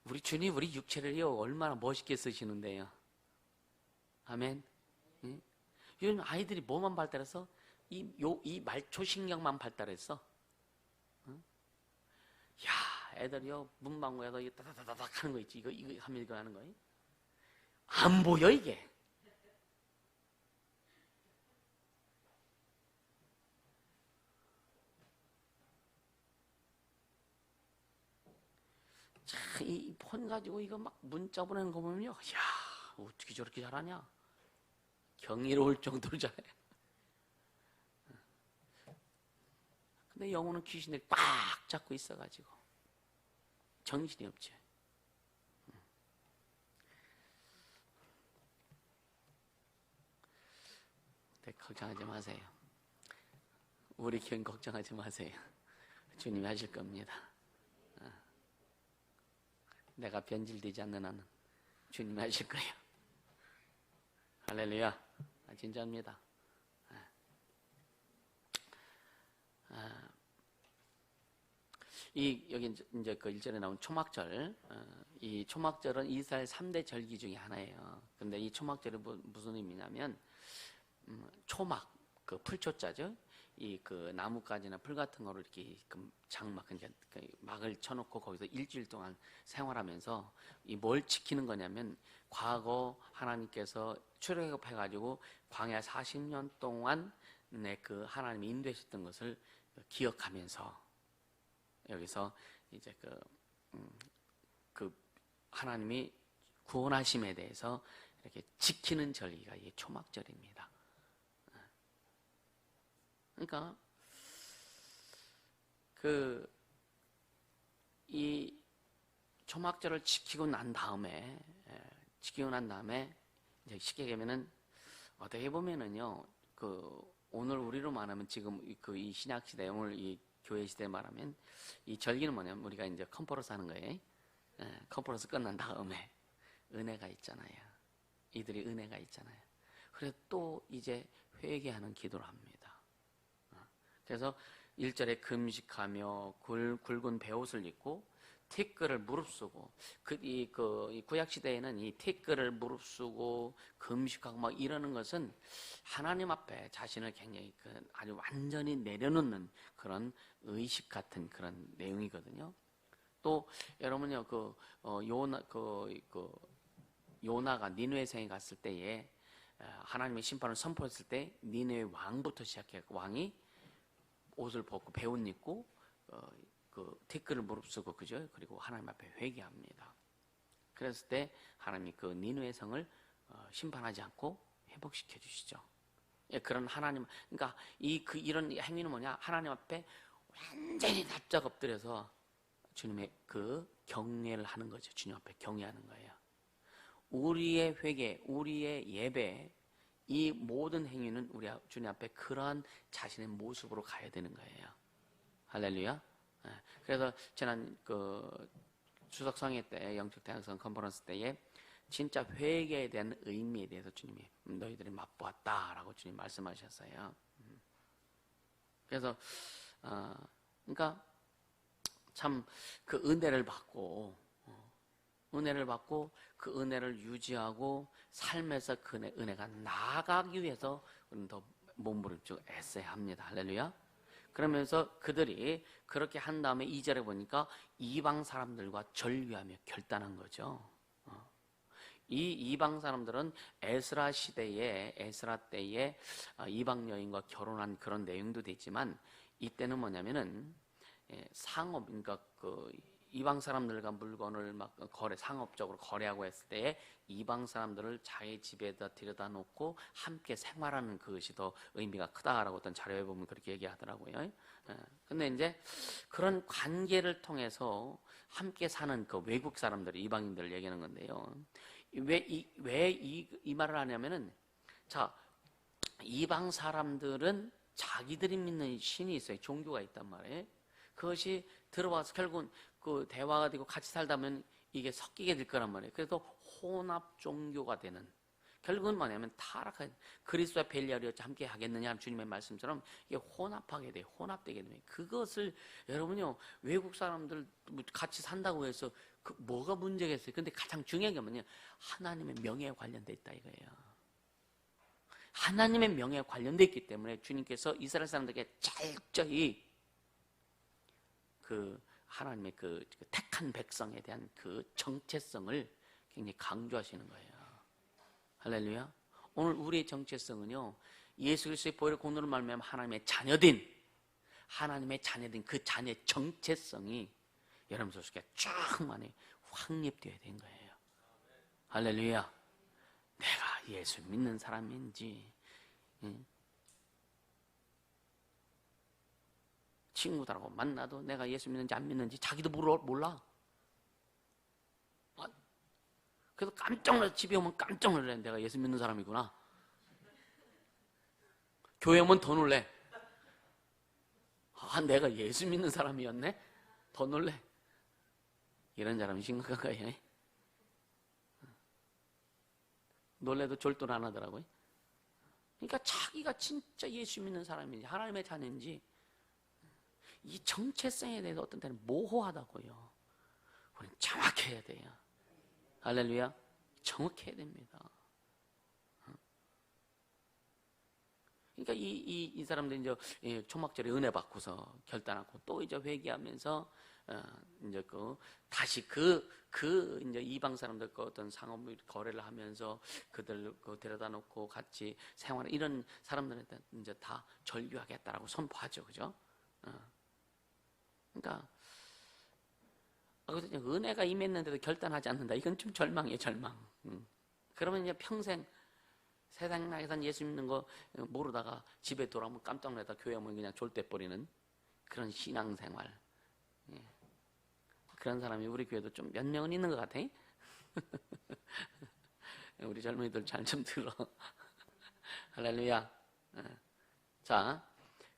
우리 주님 우리 육체를요 얼마나 멋있게 쓰시는데요. 아멘. 응? 요즘 아이들이 뭐만 발달해서 이 말초신경만 발달했어. 응? 야, 애들이요 문방구에서 이 따다다닥 하는 거 있지. 이거 하면 이거 하는 거예요. 안 보여 이게. 이 폰 가지고 이거 막 문자 보내는 거 보면요, 야 어떻게 저렇게 잘하냐? 경이로울 정도로 잘해. 근데 영혼은 귀신들이 꽉 잡고 있어가지고 정신이 없죠. 네, 걱정하지 마세요. 우리 교회 걱정하지 마세요. 주님이 하실 겁니다. 내가 변질되지 않는 한은 주님이 하실 거예요. 할렐루야. 진짜입니다. 여기 이제 그 1절에 나온 초막절, 이 초막절은 이스라엘 3대 절기 중에 하나예요. 근데 이 초막절이 무슨 의미냐면, 초막, 그 풀초자죠. 이 그 나뭇가지나 풀 같은 거를 이렇게 장막, 그러니까 막을 쳐놓고 거기서 일주일 동안 생활하면서 이 뭘 지키는 거냐면, 과거 하나님께서 출애굽해가지고 광야 40년 동안 그 하나님이 인도하셨던 것을 기억하면서 여기서 이제 그 하나님이 구원하심에 대해서 이렇게 지키는 절기가 이게 초막절입니다. 그러니까 이 초막절을 지키고 난 다음에 이제 쉽게 얘기하면은 어떻게 보면은요, 오늘 우리로 말하면 지금 이 신약 시대, 오늘 이 교회 시대 말하면 이 절기는 뭐냐면 우리가 이제 컨퍼런스 하는 거예요. 컨퍼런스 끝난 다음에 은혜가 있잖아요. 이들이 은혜가 있잖아요. 그래서 또 이제 회개하는 기도를 합니다. 그래서 1절에 금식하며 굵은 베옷을 입고 티끌을 무릅쓰고 이 구약 시대에는 이 티끌을 무릅쓰고 금식하고 막 이러는 것은 하나님 앞에 자신을 굉장히 아주 완전히 내려놓는 그런 의식 같은 그런 내용이거든요. 또 여러분요, 요나가 니느웨 성에 갔을 때에 하나님의 심판을 선포했을 때 니느웨 왕부터 시작해 왕이 옷을 벗고 베옷 입고 티끌을 무릅쓰고, 그죠? 그리고 하나님 앞에 회개합니다. 그랬을 때 하나님이 그 니느웨 성을 심판하지 않고 회복시켜 주시죠. 예, 그런 하나님, 그러니까 이런 행위는 뭐냐? 하나님 앞에 완전히 납작 엎드려서 주님의 경외를 하는 거죠. 주님 앞에 경외하는 거예요. 우리의 회개, 우리의 예배, 이 모든 행위는 우리 주님 앞에 그러한 자신의 모습으로 가야 되는 거예요. 할렐루야. 그래서 지난 추석 성회 때, 영적 대학성 컨퍼런스 때에 진짜 회개에 대한 의미에 대해서 주님이 너희들이 맛보았다라고 주님 말씀하셨어요. 그래서 그러니까 참 그 은혜를 받고 그 은혜를 유지하고 삶에서 그 은혜가 나아가기 위해서 우리는 더 몸부림치고 애써야 합니다. 할렐루야. 그러면서 그들이 그렇게 한 다음에 2절에 보니까 이방 사람들과 절규하며 결단한 거죠. 이 이방 사람들은 에스라 때에 이방 여인과 결혼한 그런 내용도 되지만, 이때는 뭐냐면은 상업, 그러니까 이방 사람들과 물건을 막 상업적으로 거래하고 했을 때에 이방 사람들을 자기 집에다 들여다 놓고 함께 생활하는 그것이 더 의미가 크다라고 어떤 자료에 보면 그렇게 얘기하더라고요. 근데 이제 그런 관계를 통해서 함께 사는 그 외국 사람들, 이방인들을 얘기하는 건데요. 왜 이 말을 하냐면은, 자, 이방 사람들은 자기들이 믿는 신이 있어요. 종교가 있단 말이에요. 그것이 들어와서 결국은 그 대화가 되고 같이 살다 보면 이게 섞이게 될 거란 말이에요. 그래서 혼합 종교가 되는, 결국은 뭐냐면 타락한 그리스도와 벨리알이 어찌 함께 하겠느냐 주님의 말씀처럼 이게 혼합하게 돼요. 혼합되게 돼요. 그것을 여러분요, 외국 사람들 같이 산다고 해서 뭐가 문제겠어요? 근데 가장 중요한 게 뭐냐? 하나님의 명예에 관련돼 있다 이거예요. 하나님의 명예에 관련돼 있기 때문에 주님께서 이스라엘 사람들에게 철저히 하나님의 택한 백성에 대한 그 정체성을 굉장히 강조하시는 거예요. 할렐루야. 오늘 우리의 정체성은요, 예수 그리스도의 보혈의 공로로 말미암아 하나님의 자녀된 그 자녀의 정체성이 여러분 속에 쫙 많이 확립되어야 된 거예요. 할렐루야. 내가 예수 믿는 사람인지, 친구들하고 만나도 내가 예수 믿는지 안 믿는지 자기도 몰라. 그래서 깜짝 놀라, 집에 오면 깜짝 놀래. 내가 예수 믿는 사람이구나. 교회 오면 더 놀래. 내가 예수 믿는 사람이었네? 더 놀래. 이런 사람이 심각한 거예요. 놀래도 졸도를 안 하더라고요. 그러니까 자기가 진짜 예수 믿는 사람인지 하나님의 자녀인지 이 정체성에 대해서 어떤 때는 모호하다고요. 우리는 정확해야 돼요. 할렐루야. 정확해야 됩니다. 그러니까 이 사람들이 이제 초막절에 은혜 받고서 결단하고 또 이제 회개하면서 이제 다시 이제 이방 사람들과 어떤 상업 거래를 하면서 그들 데려다 놓고 같이 생활 이런 사람들한테 이제 다 절규하겠다라고 선포하죠, 그죠? 그러니까 은혜가 임했는데도 결단하지 않는다. 이건 좀 절망이에요, 절망. 그러면 이제 평생 세상 나에선 예수 믿는 거 모르다가 집에 돌아오면 깜짝 놀라다 교회 오면 그냥 졸대버리는 그런 신앙생활. 그런 사람이 우리 교회도 좀 몇 명은 있는 것 같아. 우리 젊은이들 잘 좀 들어. 할렐루야. 자,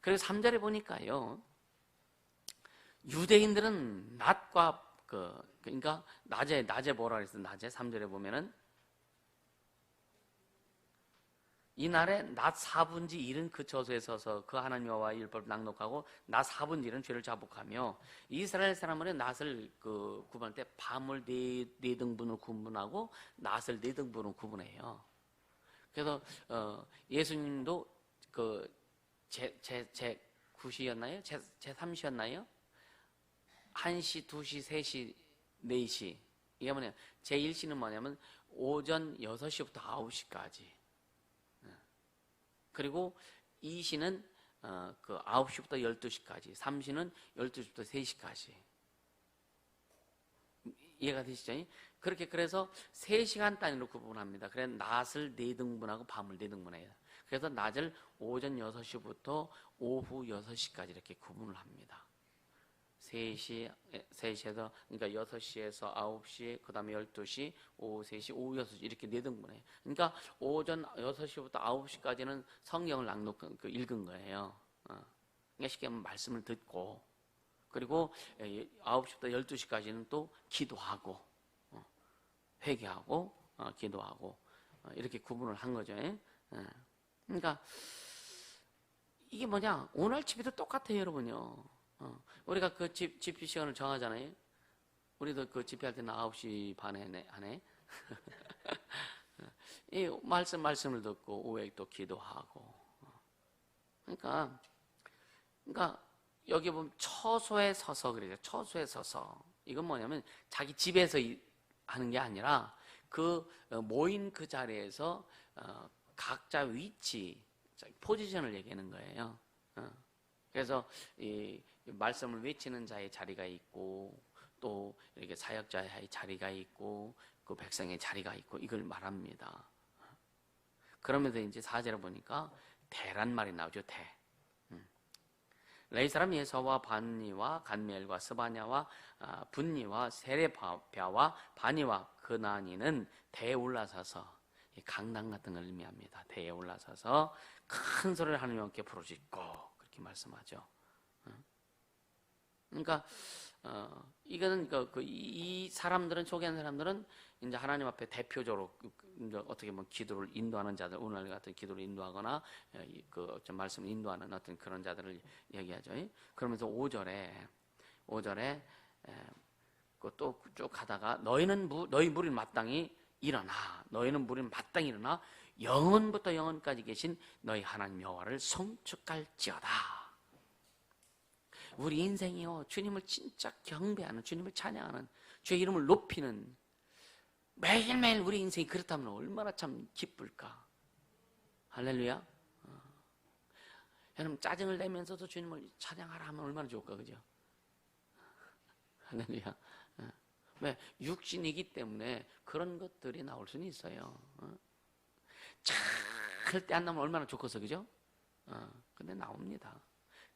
그래서 3절에 보니까요. 유대인들은 낮과 그러니까 낮에 뭐라 그랬어? 낮에 3절에 보면은 이날에 낮 4분지 1은 그 처소에 서서 그 하나님 여호와의 율법을 낭독하고 낮 4분지 1은 죄를 자복하며 이스라엘 사람은 낮을 구분할 때 밤을 네 등분으로 구분하고 낮을 네 등분으로 구분해요. 그래서 예수님도 제 9시였나요? 제 3시였나요? 1시, 2시, 3시, 4시. 이게 뭐냐? 제 1시는 뭐냐면 오전 6시부터 9시까지. 그리고 2시는 9시부터 12시까지, 3시는 12시부터 3시까지. 이해가 되시죠? 그렇게 그래서 3시간 단위로 구분합니다. 그래서 낮을 4등분하고 밤을 4등분해요. 그래서 낮을 오전 6시부터 오후 6시까지 이렇게 구분을 합니다. 3시에서, 그러니까 6시에서 9시, 그 다음에 12시, 오후 3시, 오후 6시, 이렇게 4등분해요. 그러니까 오전 6시부터 9시까지는 성경을 읽은 거예요. 그러니까 쉽게 하면 말씀을 듣고, 그리고 9시부터 12시까지는 또 기도하고, 회개하고, 기도하고, 이렇게 구분을 한 거죠. 그러니까, 이게 뭐냐, 오늘 집에도 똑같아요, 여러분요. 우리가 그 집회 시간을 정하잖아요. 우리도 그 집회할 때는 9시 반에 하네. 이 말씀을 듣고 오후에 또 기도하고. 그러니까 여기 보면 처소에 서서 그래요. 처소에 서서. 이건 뭐냐면 자기 집에서 하는 게 아니라 그 모인 그 자리에서 각자 위치, 포지션을 얘기하는 거예요. 그래서 이 말씀을 외치는 자의 자리가 있고 또 이렇게 사역자의 자리가 있고 그 백성의 자리가 있고 이걸 말합니다. 그러면서 이제 4절에 보니까 대란 말이 나오죠. 대. 레위 사람 예서와 반니와 간미엘과 스바냐와 분니와 세레비아와 바니와 그나니는 대에 올라서서 강당 같은 걸 의미합니다. 대에 올라서서 큰 소리를 하나님께 부르짖고 그렇게 말씀하죠. 그러니까 이거는 이 사람들은 소개하는 사람들은 이제 하나님 앞에 대표적으로 이제 어떻게 보면 기도를 인도하는 자들, 오늘 같은 기도를 인도하거나 좀 말씀을 인도하는 어떤 그런 자들을 얘기하죠. 그러면서 5절에 또 쭉 가다가 너희 무리는 마땅히 일어나, 너희는 무리는 마땅히 일어나 영원부터 영원까지 계신 너희 하나님 여호와를 송축할지어다. 우리 인생이요, 주님을 진짜 경배하는, 주님을 찬양하는, 주의 이름을 높이는 매일매일 우리 인생이 그렇다면 얼마나 참 기쁠까. 할렐루야. 여러분 짜증을 내면서도 주님을 찬양하라 하면 얼마나 좋을까, 그죠? 할렐루야. 왜? 육신이기 때문에 그런 것들이 나올 수는 있어요. 때 안 나오면 얼마나 좋겠어, 그죠? 근데 나옵니다.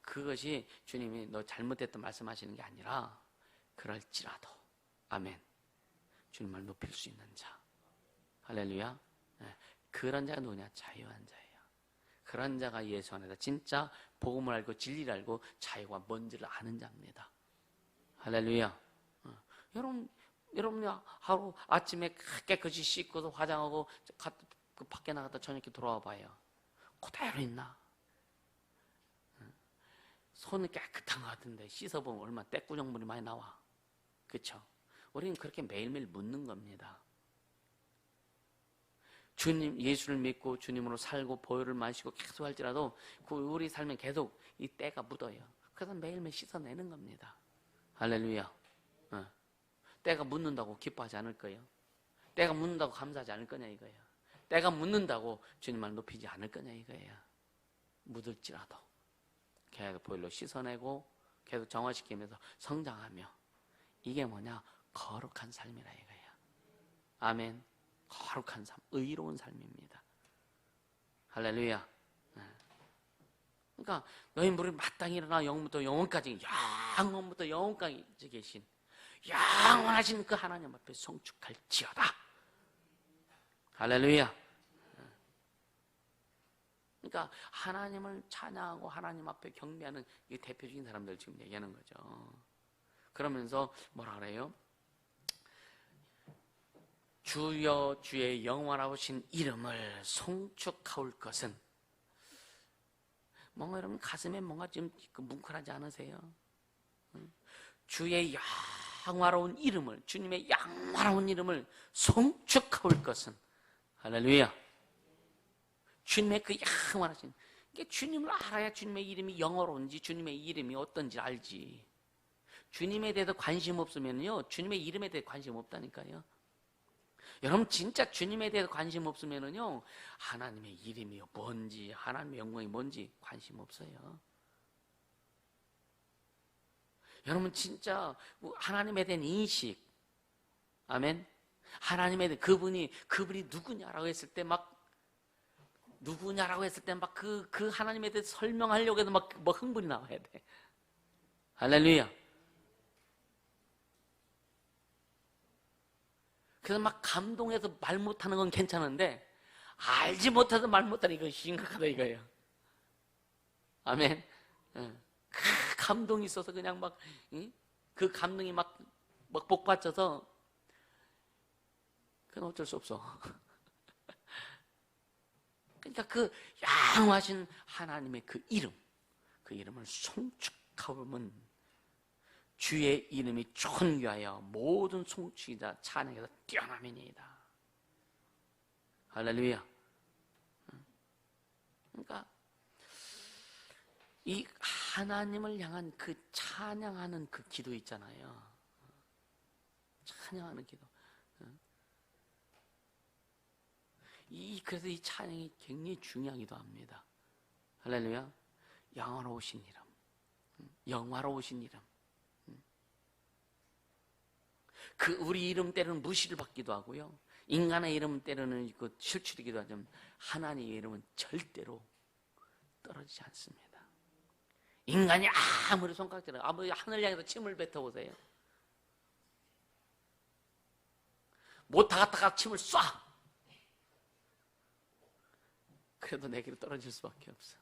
그것이 주님이 너 잘못됐다 말씀하시는 게 아니라 그럴지라도 아멘 주님을 높일 수 있는 자 할렐루야. 그런 자가 누구냐? 자유한 자예요. 그런 자가 예수 안에서 진짜 복음을 알고 진리를 알고 자유가 뭔지를 아는 자입니다. 할렐루야. 여러분이 하루 아침에 깨끗이 씻고서 화장하고 그 밖에 나갔다 저녁에 돌아와 봐요. 그대로 있나? 손은 깨끗한 것 같은데 씻어보면 얼마나 때꾸정물이 많이 나와. 그렇죠? 우리는 그렇게 매일매일 묻는 겁니다. 주님 예수를 믿고 주님으로 살고 보혈을 마시고 계속 할지라도 그 우리 삶에 계속 이 때가 묻어요. 그래서 매일매일 씻어내는 겁니다. 할렐루야. 때가 묻는다고 기뻐하지 않을 거예요. 때가 묻는다고 감사하지 않을 거냐 이거예요. 때가 묻는다고 주님을 높이지 않을 거냐 이거예요. 묻을지라도 계속 보혈로 씻어내고 계속 정화시키면서 성장하며 이게 뭐냐? 거룩한 삶이라 이거예요. 아멘. 거룩한 삶, 의로운 삶입니다. 할렐루야. 그러니까 너희 무릎 마땅히 일어나 영부터 영원까지 영원부터 영원까지 계신 영원하신 그 하나님 앞에 성축할지어다. 할렐루야. 그러니까 하나님을 찬양하고 하나님 앞에 경배하는 이 대표적인 사람들 지금 얘기하는 거죠. 그러면서 뭐라 그래요? 주여 주의 영원하신 이름을 송축하올 것은 뭔가 여러분 가슴에 뭔가 좀 뭉클하지 않으세요? 주의 영화로운 이름을 주님의 영화로운 이름을 송축하올 것은 할렐루야. 주님의 그 영원하신 그러니까 주님을 알아야 주님의 이름이 영어로운지 주님의 이름이 어떤지 알지. 주님에 대해서 관심 없으면요 주님의 이름에 대해 관심 없다니까요. 여러분 진짜 주님에 대해서 관심 없으면요 하나님의 이름이 뭔지 하나님의 영광이 뭔지 관심 없어요. 여러분 진짜 하나님에 대한 인식 아멘 하나님에 대한 그분이 누구냐라고 했을 때 막 누구냐라고 했을 때 막 그 하나님에 대해서 설명하려고 해도 막 흥분이 나와야 돼. 할렐루야. 그래서 막 감동해서 말 못하는 건 괜찮은데 알지 못해서 말 못하는 이거 심각하다 이거예요. 아멘. 그 감동이 있어서 그냥 막 그 감동이 막 복받쳐서 그건 어쩔 수 없어. 그러니까 그 양호하신 하나님의 그 이름을 송축하면 주의 이름이 존귀하여 모든 송축이자 찬양에서 뛰어나매니이다. 할렐루야. 그러니까 이 하나님을 향한 그 찬양하는 그 기도 있잖아요. 찬양하는 기도. 그래서 이 찬양이 굉장히 중요하기도 합니다. 할렐루야. 영화로우신 이름. 영화로우신 이름. 그 우리 이름 때로는 무시를 받기도 하고요. 인간의 이름 때로는 그 실추이기도 하지만 하나님의 이름은 절대로 떨어지지 않습니다. 인간이 아무리 손가락질을 아무리 하늘 향해서 침을 뱉어보세요. 못하갔다가 침을 쏴. 그래도 내게로 떨어질 수밖에 없어.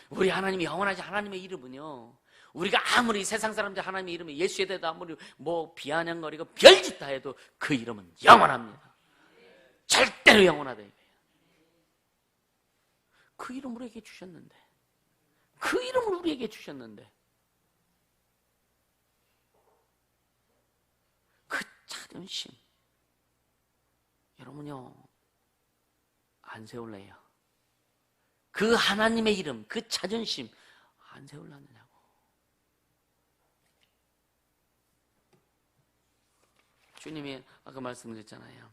우리 하나님이 영원하신 하나님의 이름은요. 우리가 아무리 세상 사람들 하나님의 이름에 예수에 대해서 아무리 비아냥거리고 별짓 다 해도 그 이름은 영원합니다. 절대로 영원하다 이거예요. 그 이름을 우리에게 주셨는데 그 이름을 우리에게 주셨는데 그 자존심 여러분요 안 세울래요? 그 하나님의 이름 그 자존심 안 세울라느냐고. 주님이 아까 말씀드렸잖아요.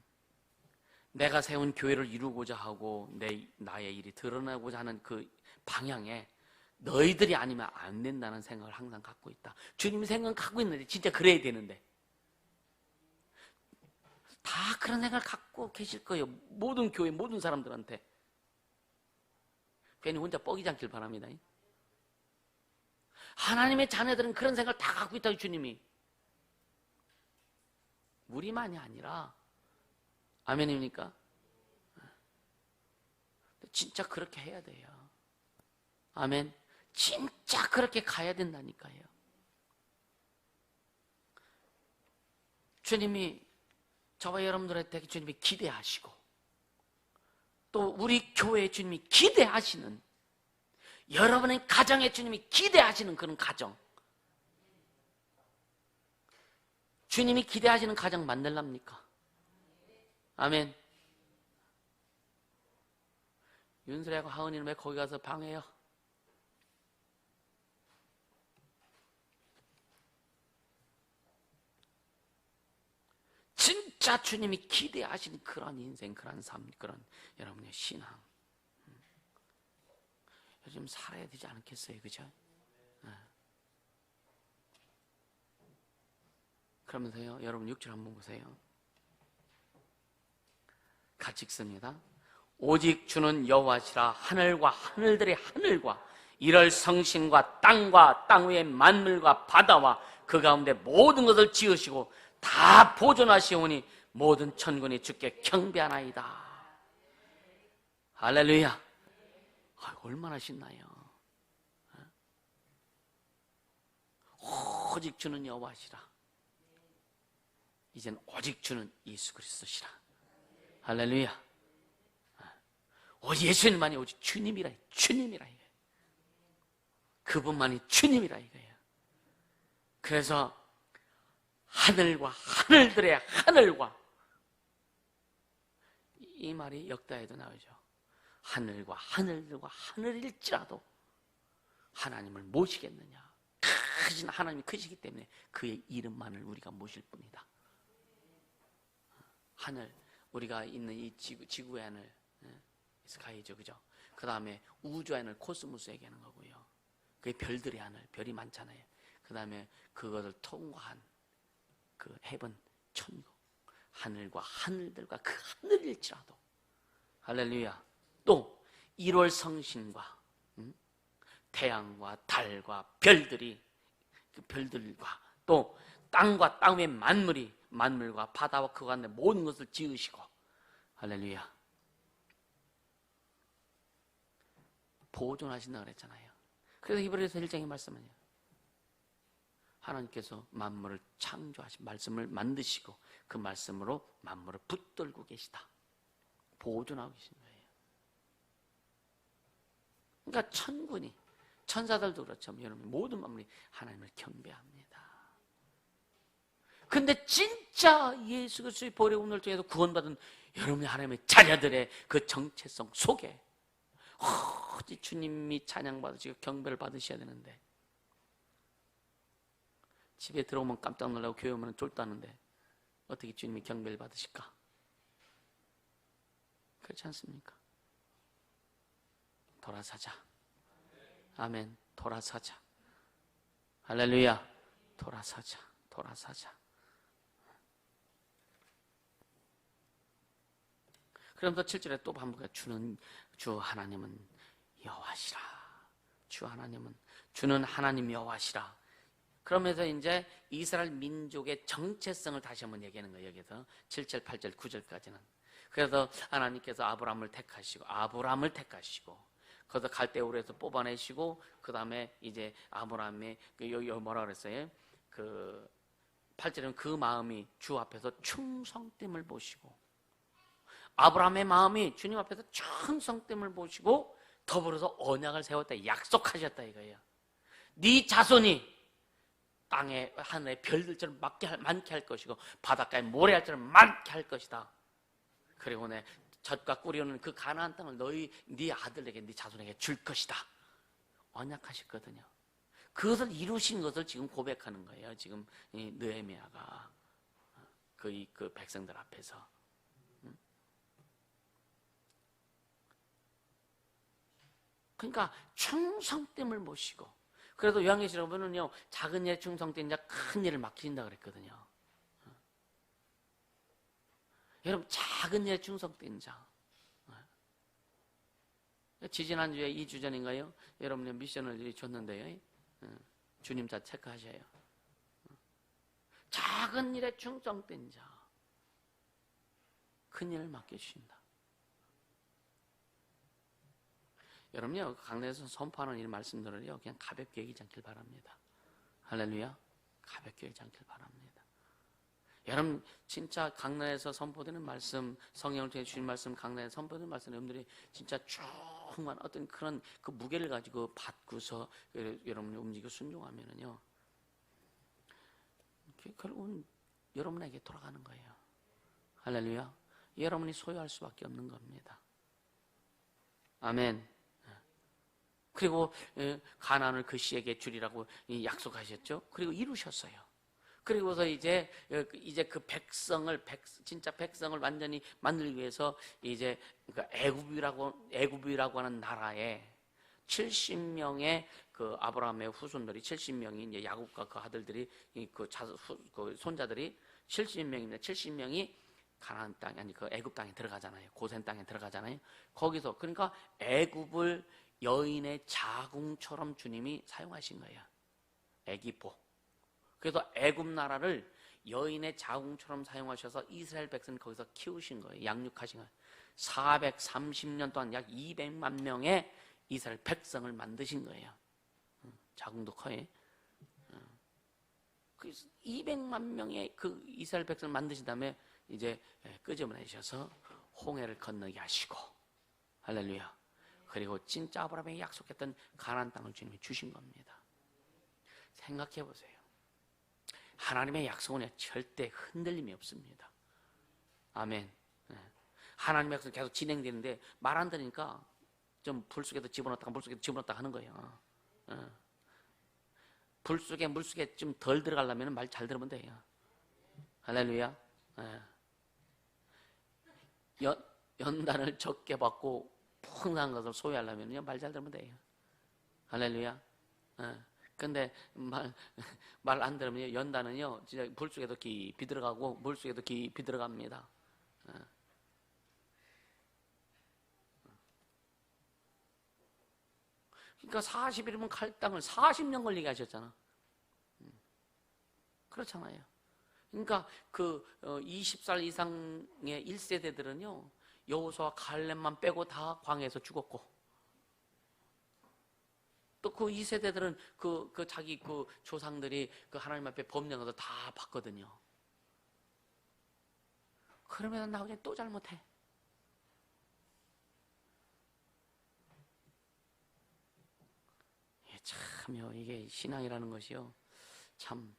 내가 세운 교회를 이루고자 하고 나의 일이 드러나고자 하는 그 방향에 너희들이 아니면 안 된다는 생각을 항상 갖고 있다. 주님이 생각 갖고 있는데 진짜 그래야 되는데 다 그런 생각을 갖고 계실 거예요. 모든 교회 모든 사람들한테. 괜히 혼자 뻐기지 않길 바랍니다. 하나님의 자녀들은 그런 생각을 다 갖고 있다고 주님이. 우리만이 아니라. 아멘입니까? 진짜 그렇게 해야 돼요. 아멘. 진짜 그렇게 가야 된다니까요. 주님이 저와 여러분들한테 주님이 기대하시고 또 우리 교회에 주님이 기대하시는, 여러분의 가정에 주님이 기대하시는 그런 가정, 주님이 기대하시는 가정 만들랍니까? 아멘. 윤수리하고 하은이는 왜 거기 가서 방해요? 진짜 주님이 기대하시는 그런 인생, 그런 삶, 그런 여러분의 신앙 요즘 살아야 되지 않겠어요? 그죠? 그러면서요, 여러분 6절 한번 보세요. 같이 읽습니다. 오직 주는 여호와시라. 하늘과 하늘들의 하늘과 이럴 성신과 땅 위의 만물과 바다와 그 가운데 모든 것을 지으시고 다 보존하시오니 모든 천군이 주께 경배하나이다. 할렐루야. 얼마나 신나요. 오직 주는 여호와시라. 이제는 오직 주는 예수 그리스도시라. 할렐루야. 오직 예수님만이 오직 주님이라. 주님이라 이거예요. 그분만이 주님이라 이거예요. 그래서 하늘과 하늘들의 하늘과, 이 말이 역다에도 나오죠. 하늘과 하늘들과 하늘일지라도 하나님을 모시겠느냐. 크신 하나님이 크시기 때문에 그의 이름만을 우리가 모실 뿐이다. 하늘, 우리가 있는 이 지구의 하늘, 스카이죠, 그죠? 그 다음에 우주의 하늘, 코스모스 얘기하는 거고요. 그게 별들의 하늘, 별이 많잖아요. 그 다음에 그것을 통과한 그 헤븐, 천국, 하늘과 하늘들과 그 하늘일지라도. 할렐루야. 또 1월 성신과 태양과 달과 별들이, 그 별들과 또 땅과 땅 위의 만물이, 만물과 바다와 그 가운데 모든 것을 지으시고. 할렐루야. 보존하신다 그랬잖아요. 그래서 히브리서 1장의 말씀은요, 하나님께서 만물을 창조하신, 말씀을 만드시고 그 말씀으로 만물을 붙들고 계시다. 보존하고 계신 거예요. 그러니까 천군이, 천사들도 그렇죠. 여러분 모든 만물이 하나님을 경배합니다. 근데 진짜 예수 그리스도의 보혈의 운을 통해서 구원받은 여러분의 하나님의 자녀들의 그 정체성 속에 주님이 찬양받으시고 경배를 받으셔야 되는데, 집에 들어오면 깜짝 놀라고 교회 오면 쫄다는데 어떻게 주님이 경배를 받으실까? 그렇지 않습니까? 돌아서자. 아멘. 돌아서자. 할렐루야. 돌아서자. 돌아서자. 그러면서 7절에 또 반복해, 주 하나님은 여호와시라. 주 하나님은, 주는 하나님 여호와시라. 그러면서 이제 이스라엘 민족의 정체성을 다시 한번 얘기하는 거예요. 여기서 7절, 8절, 9절까지는. 그래서 하나님께서 아브라함을 택하시고 거기서 갈대우르에서 뽑아내시고, 그 다음에 이제 아브라함의 여기 뭐라 그랬어요? 그 8절에는 그 마음이 주 앞에서 충성됨을 보시고, 아브라함의 마음이 주님 앞에서 충성됨을 보시고 더불어서 언약을 세웠다, 약속하셨다 이거예요. 네 자손이 땅에 하늘의 별들처럼 많게 할 것이고 바닷가에 모래알처럼 많게 할 것이다. 그리고 내 젖과 꿀이 오는 그 가나안 땅을 네 아들에게, 네 자손에게 줄 것이다. 언약하셨거든요. 그것을 이루신 것을 지금 고백하는 거예요. 지금 이 느헤미야가 그 백성들 앞에서. 그러니까 충성됨을 모시고, 그래도 요한계시록 보면은요, 작은 일에 충성된 자 큰 일을 맡긴다 그랬거든요. 여러분, 작은 일에 충성된 자. 지지난주에 2주 전인가요? 여러분의 미션을 줬는데요. 주님 다 체크하셔요. 작은 일에 충성된 자. 큰 일을 맡겨주신다. 여러분요, 강단에서 선포하는 이 말씀들을요, 그냥 가볍게 여기지 않길 바랍니다. 할렐루야. 가볍게 여기지 않길 바랍니다. 여러분, 진짜 강단에서 선포되는 말씀, 성령을 통해 주신 말씀, 강단에서 선포되는 말씀, 여러분들이 진짜 충만 어떤 그런 그 무게를 가지고 받고서 여러분이 움직이고 순종하면은요, 결국은 여러분에게 돌아가는 거예요. 할렐루야. 여러분이 소유할 수밖에 없는 겁니다. 아멘. 그리고 가나안을 그 씨에게 주리라고 약속하셨죠. 그리고 이루셨어요. 그리고서 이제 그 진짜 백성을 완전히 만들기 위해서 이제 애굽이라고 하는 나라에 70명의 그 아브라함의 후손들이 70명이 이제 야곱과 그 아들들이 그 손자들이 70명인데 70명이 가나안 땅 아니 그 애굽 땅에 들어가잖아요. 고센 땅에 들어가잖아요. 거기서 그러니까 애굽을 여인의 자궁처럼 주님이 사용하신 거예요. 애기포. 그래서 애굽 나라를 여인의 자궁처럼 사용하셔서 이스라엘 백성을 거기서 키우신 거예요. 양육하신 거예요. 430년 동안 약 200만 명의 이스라엘 백성을 만드신 거예요. 자궁도 커요. 200만 명의 그 이스라엘 백성을 만드신 다음에 이제 끄집어내셔서 홍해를 건너게 하시고, 할렐루야. 그리고 진짜 아브라함에게 약속했던 가나안 땅을 주님이 주신 겁니다. 생각해 보세요. 하나님의 약속은 절대 흔들림이 없습니다. 아멘. 하나님의 약속은 계속 진행되는데 말 안 들으니까 좀 불 속에도 집어넣었다가 물 속에도 집어넣었다가 하는 거예요. 불 속에 물 속에 좀 덜 들어가려면 말 잘 들으면 돼요. 할렐루야. 연단을 적게 받고 풍성한 것을 소유하려면 말 잘 들으면 돼요. 할렐루야. 근데 말 안 들으면 연단은요, 진짜 불 속에도 깊이 들어가고 물 속에도 깊이 들어갑니다. 그러니까 40일이면 갈 땅을 40년 걸리게 하셨잖아. 그렇잖아요. 그러니까 그 20살 이상의 1세대들은요, 여호수아와 갈렙만 빼고 다 광야에서 죽었고, 또 그 2세대들은 그 자기 그 조상들이 그 하나님 앞에 법령을 다 봤거든요. 그러면 나 그냥 또 잘못해. 참요, 이게 신앙이라는 것이요, 참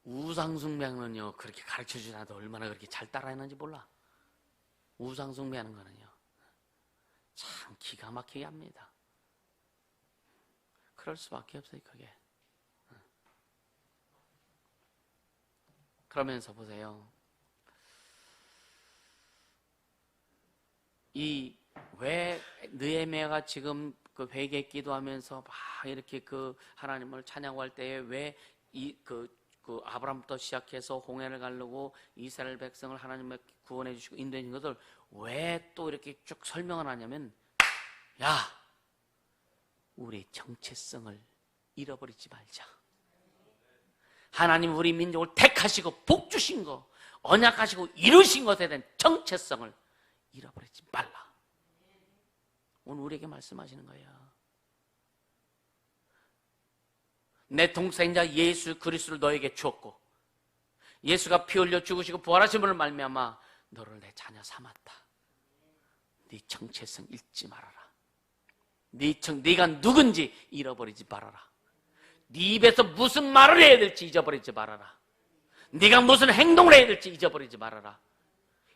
우상숭배는요 그렇게 가르쳐주지 않아도 얼마나 그렇게 잘 따라했는지 몰라. 우상숭배하는 거는요 참 기가 막히게 합니다. 그럴 수밖에 없어요, 그게. 그러면서 보세요. 왜 느헤미야가 지금 그 회개 기도하면서 막 이렇게 그 하나님을 찬양할 때에 왜 그 아브라함부터 시작해서 홍해를 가르고 이스라엘 백성을 하나님의 구원해 주시고 인도해 주신 것을 왜 또 이렇게 쭉 설명을 하냐면, 야, 우리의 정체성을 잃어버리지 말자. 하나님 우리 민족을 택하시고 복 주신 거, 언약하시고 이루신 것에 대한 정체성을 잃어버리지 말라. 오늘 우리에게 말씀하시는 거예요. 내 동생자 예수 그리스도를 너에게 주었고, 예수가 피 흘려 죽으시고 부활하심으로 말미암아 너를 내 자녀 삼았다. 네 정체성 잃지 말아라. 네가 누군지 잃어버리지 말아라. 네 입에서 무슨 말을 해야 될지 잊어버리지 말아라. 네가 무슨 행동을 해야 될지 잊어버리지 말아라.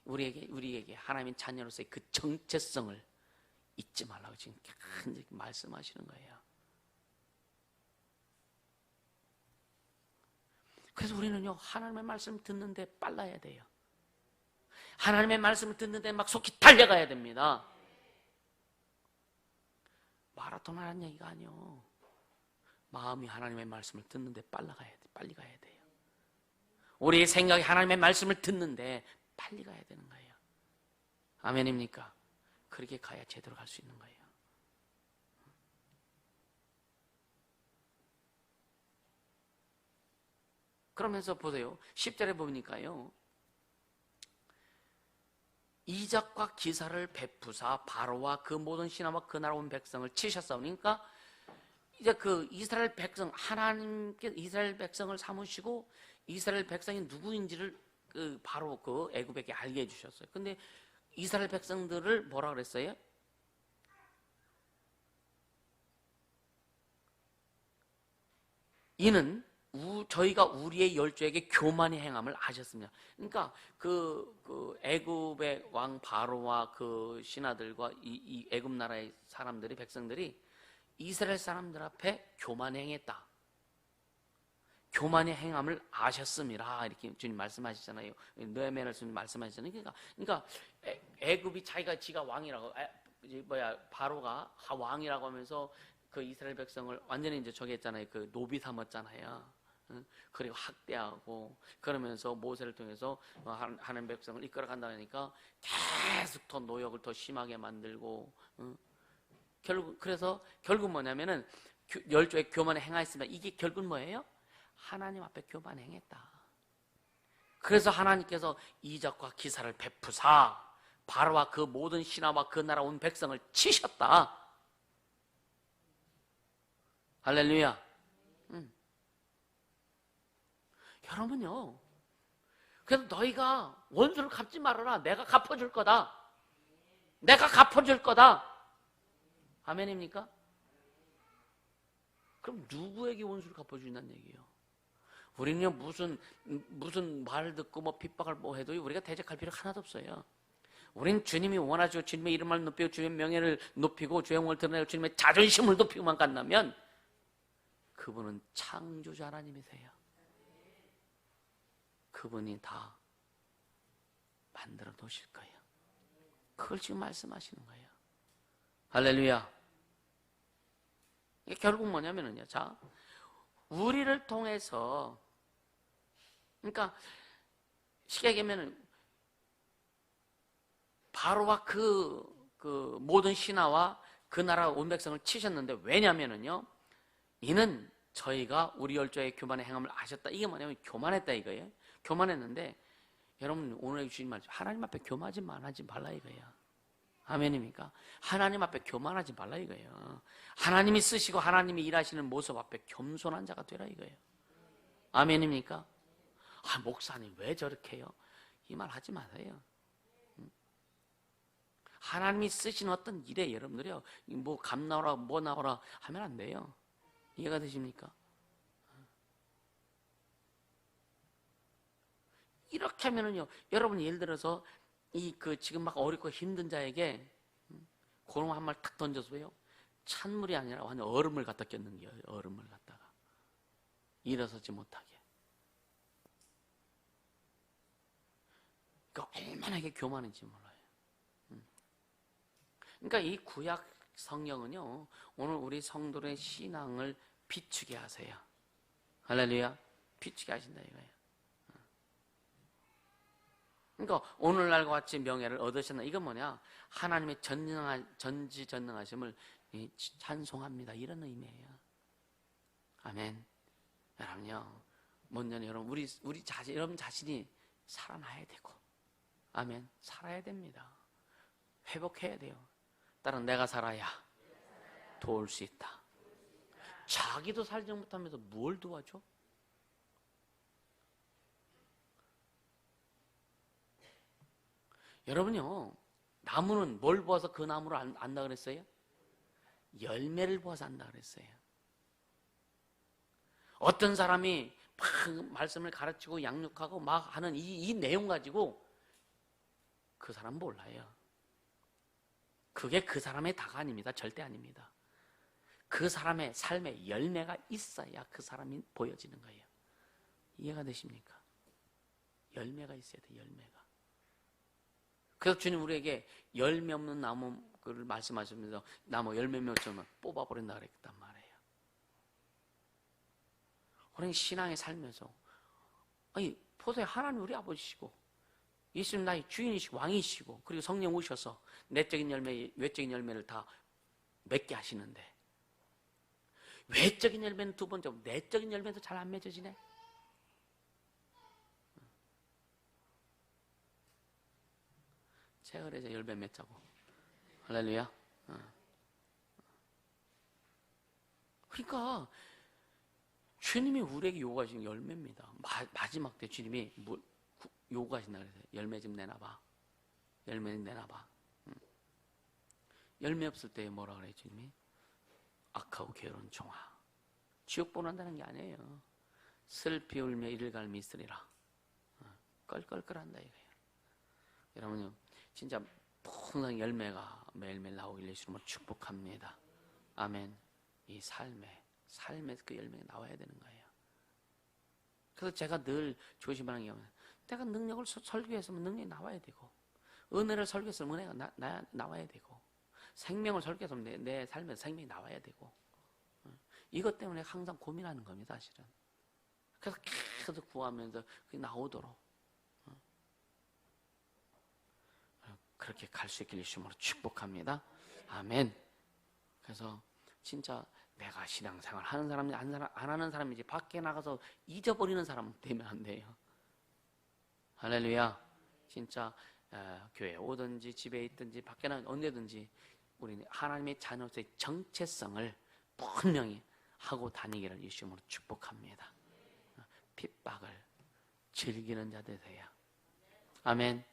우리에게 하나님의 자녀로서의 그 정체성을 잊지 말라고 지금 간절히 말씀하시는 거예요. 그래서 우리는요, 하나님의 말씀을 듣는데 빨라야 돼요. 하나님의 말씀을 듣는데 막 속히 달려가야 됩니다. 마라톤 하라는 얘기가 아니요. 마음이 하나님의 말씀을 듣는데 빨리 가야 돼요. 우리의 생각이 하나님의 말씀을 듣는데 빨리 가야 되는 거예요. 아멘입니까? 그렇게 가야 제대로 갈 수 있는 거예요. 그러면서 보세요. 10절에 보니까요. 이적과 기사를 베푸사 바로와 그 모든 신하와 그 나라 온 백성을 치셨사오니까 이제 그 이스라엘 백성, 하나님께 이스라엘 백성을 삼으시고 이스라엘 백성이 누구인지를 바로 그 애굽에게 알게 해주셨어요. 근데 이스라엘 백성들을 뭐라 그랬어요? 이는 저희가 우리의 열조에게 교만의 행함을 하셨습니다. 그러니까 그 애굽의 왕 바로와 그 신하들과 이 애굽 나라의 사람들이 백성들이 이스라엘 사람들 앞에 교만을 행했다. 교만의 행함을 아셨음이라 이렇게 주님 말씀하시잖아요. 느헤미야를 주님 말씀하시잖아요. 그러니까 애굽이 지가 왕이라고 바로가 왕이라고 하면서 그 이스라엘 백성을 완전히 이제 저기 했잖아요. 그 노비 삼았잖아요. 그리고 학대하고 그러면서 모세를 통해서 하나님 백성을 이끌어 간다니까 계속 더 노역을 더 심하게 만들고 그래서 결국 뭐냐면은 열조의 교만에 행하였습니다. 이게 결국 뭐예요? 하나님 앞에 교만에 행했다. 그래서 하나님께서 이적과 기사를 베푸사 바로와 그 모든 신하와 그 나라 온 백성을 치셨다. 할렐루야. 여러분요, 그래서 너희가 원수를 갚지 말아라. 내가 갚아줄 거다. 내가 갚아줄 거다. 아멘입니까? 그럼 누구에게 원수를 갚아주냐는 얘기예요. 우리는요, 무슨 말을 듣고 뭐 핍박을 뭐 해도 우리가 대적할 필요 하나도 없어요. 우린 주님이 원하시고 주님의 이름을 높이고 주님의 명예를 높이고 주의 영광을 드러내고 주님의 자존심을 높이고만 간다면 그분은 창조주 하나님이세요. 그분이 다 만들어 놓으실 거예요. 그걸 지금 말씀하시는 거예요. 할렐루야. 이게 결국 뭐냐면은요, 자, 우리를 통해서, 그러니까 쉽게 얘기하면은 바로와 그 모든 신하와 그 나라 온 백성을 치셨는데 왜냐면은요, 이는 저희가 우리 열조의 교만의 행함을 아셨다. 이게 뭐냐면 교만했다 이거예요. 교만했는데 여러분 오늘 주신 말씀 하나님 앞에 교만하지 말라 이거예요. 아멘입니까? 하나님 앞에 교만하지 말라 이거예요. 하나님이 쓰시고 하나님이 일하시는 모습 앞에 겸손한 자가 되라 이거예요. 아멘입니까? 아, 목사님 왜 저렇게 해요? 이 말 하지 마세요. 하나님이 쓰신 어떤 일에 여러분들이요, 뭐 감 나오라 뭐 나오라 하면 안 돼요. 이해가 되십니까? 이렇게 하면은요, 여러분 예를 들어서 지금 막 어렵고 힘든 자에게 그런 한 말 탁 던져서 왜요? 찬물이 아니라 완전 얼음을 갖다 꼈는 거예요. 얼음을 갖다가 일어서지 못하게. 그러니까 얼마나 이게 교만인지 몰라요. 그러니까 이 구약 성경은요, 오늘 우리 성도의 신앙을 비추게 하세요. 할렐루야. 비추게 하신다 이거예요. 그러니까 오늘날과 같이 명예를 얻으셨나? 이건 뭐냐? 하나님의 전지전능하심을 찬송합니다. 이런 의미예요. 아멘. 여러분요, 먼저 여러분 여러분 자신이 살아나야 되고, 아멘. 살아야 됩니다. 회복해야 돼요. 따라 내가 살아야 도울 수 있다. 자기도 살지 못하면서 뭘 도와줘? 여러분요, 나무는 뭘 보아서 그 나무를 안다 그랬어요? 열매를 보아서 안다 그랬어요. 어떤 사람이 막 말씀을 가르치고 양육하고 막 하는 이 내용 가지고 그 사람 몰라요. 그게 그 사람의 다가 아닙니다. 절대 아닙니다. 그 사람의 삶에 열매가 있어야 그 사람이 보여지는 거예요. 이해가 되십니까? 열매가 있어야 돼, 열매가. 그래서 주님 우리에게 열매 없는 나무를 말씀하시면서 나무 열매 맺으면 뽑아버린다 그랬단 말이에요. 우리는 신앙에 살면서 보세요. 하나님 우리 아버지시고 예수님 나의 주인이시고 왕이시고 그리고 성령 오셔서 내적인 열매, 외적인 열매를 다 맺게 하시는데 외적인 열매는 두 번째고 내적인 열매도 잘 안 맺어지네. 제가 그래서 열매 맺자고. 할렐루야. 그러니까 주님이 우리에게 요구하시는 열매입니다. 마지막 때 주님이 요구하신다 그래서 열매 좀 내놔봐. 열매 좀 내놔봐. 열매 없을 때 뭐라 그래 주님이? 악하고 게으른 종아. 지옥 보낸다는 게 아니에요. 슬피 울며 이를 갈미 있으리라. 껄껄껄한다 이거예요. 여러분요, 진짜 풍성한 열매가 매일매일 나오길 예수님으로 축복합니다. 아멘. 이 삶에서 그 열매가 나와야 되는 거예요. 그래서 제가 늘 조심하는 게 내가 능력을 설교했으면 능력이 나와야 되고 은혜를 설교했으면 은혜가 나와야 되고 생명을 설교했으면 내 삶에서 생명이 나와야 되고 이것 때문에 항상 고민하는 겁니다. 사실은. 그래서 계속 구하면서 그게 나오도록 그렇게 갈 수 있길 예수님으로 축복합니다. 아멘. 그래서 진짜 내가 신앙생활 하는 사람인지 안 하는 사람인지 밖에 나가서 잊어버리는 사람 되면 안 돼요. 할렐루야. 진짜 교회 오든지 집에 있든지 밖에 나가 언제든지 우리는 하나님의 자녀로서의 정체성을 분명히 하고 다니기를 예수님으로 축복합니다. 핍박을 즐기는 자 되세요. 아멘.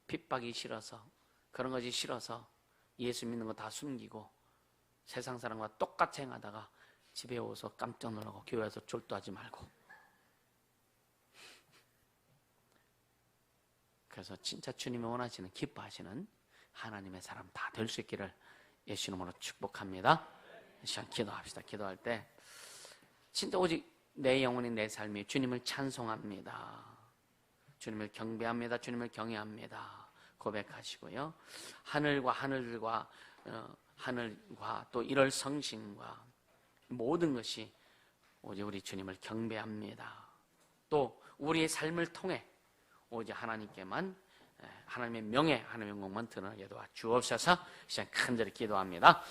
핍박이 싫어서 그런 것이 싫어서 예수 믿는 거 다 숨기고 세상 사람과 똑같이 행하다가 집에 오서 깜짝 놀라고 교회에서 졸도하지 말고. 그래서 진짜 주님이 원하시는 기뻐하시는 하나님의 사람 다 될 수 있기를 예수 이름으로 축복합니다. 시간 기도합시다. 기도할 때 진짜 오직 내 영혼이 내 삶이 주님을 찬송합니다. 주님을 경배합니다. 주님을 경외합니다. 고백하시고요. 하늘과 또 이럴 성신과 모든 것이 오직 우리 주님을 경배합니다. 또 우리의 삶을 통해 오직 하나님께만 하나님의 명예, 하나님의 영광만 드러나게 도와 주옵소서. 시간 간절히 기도합니다.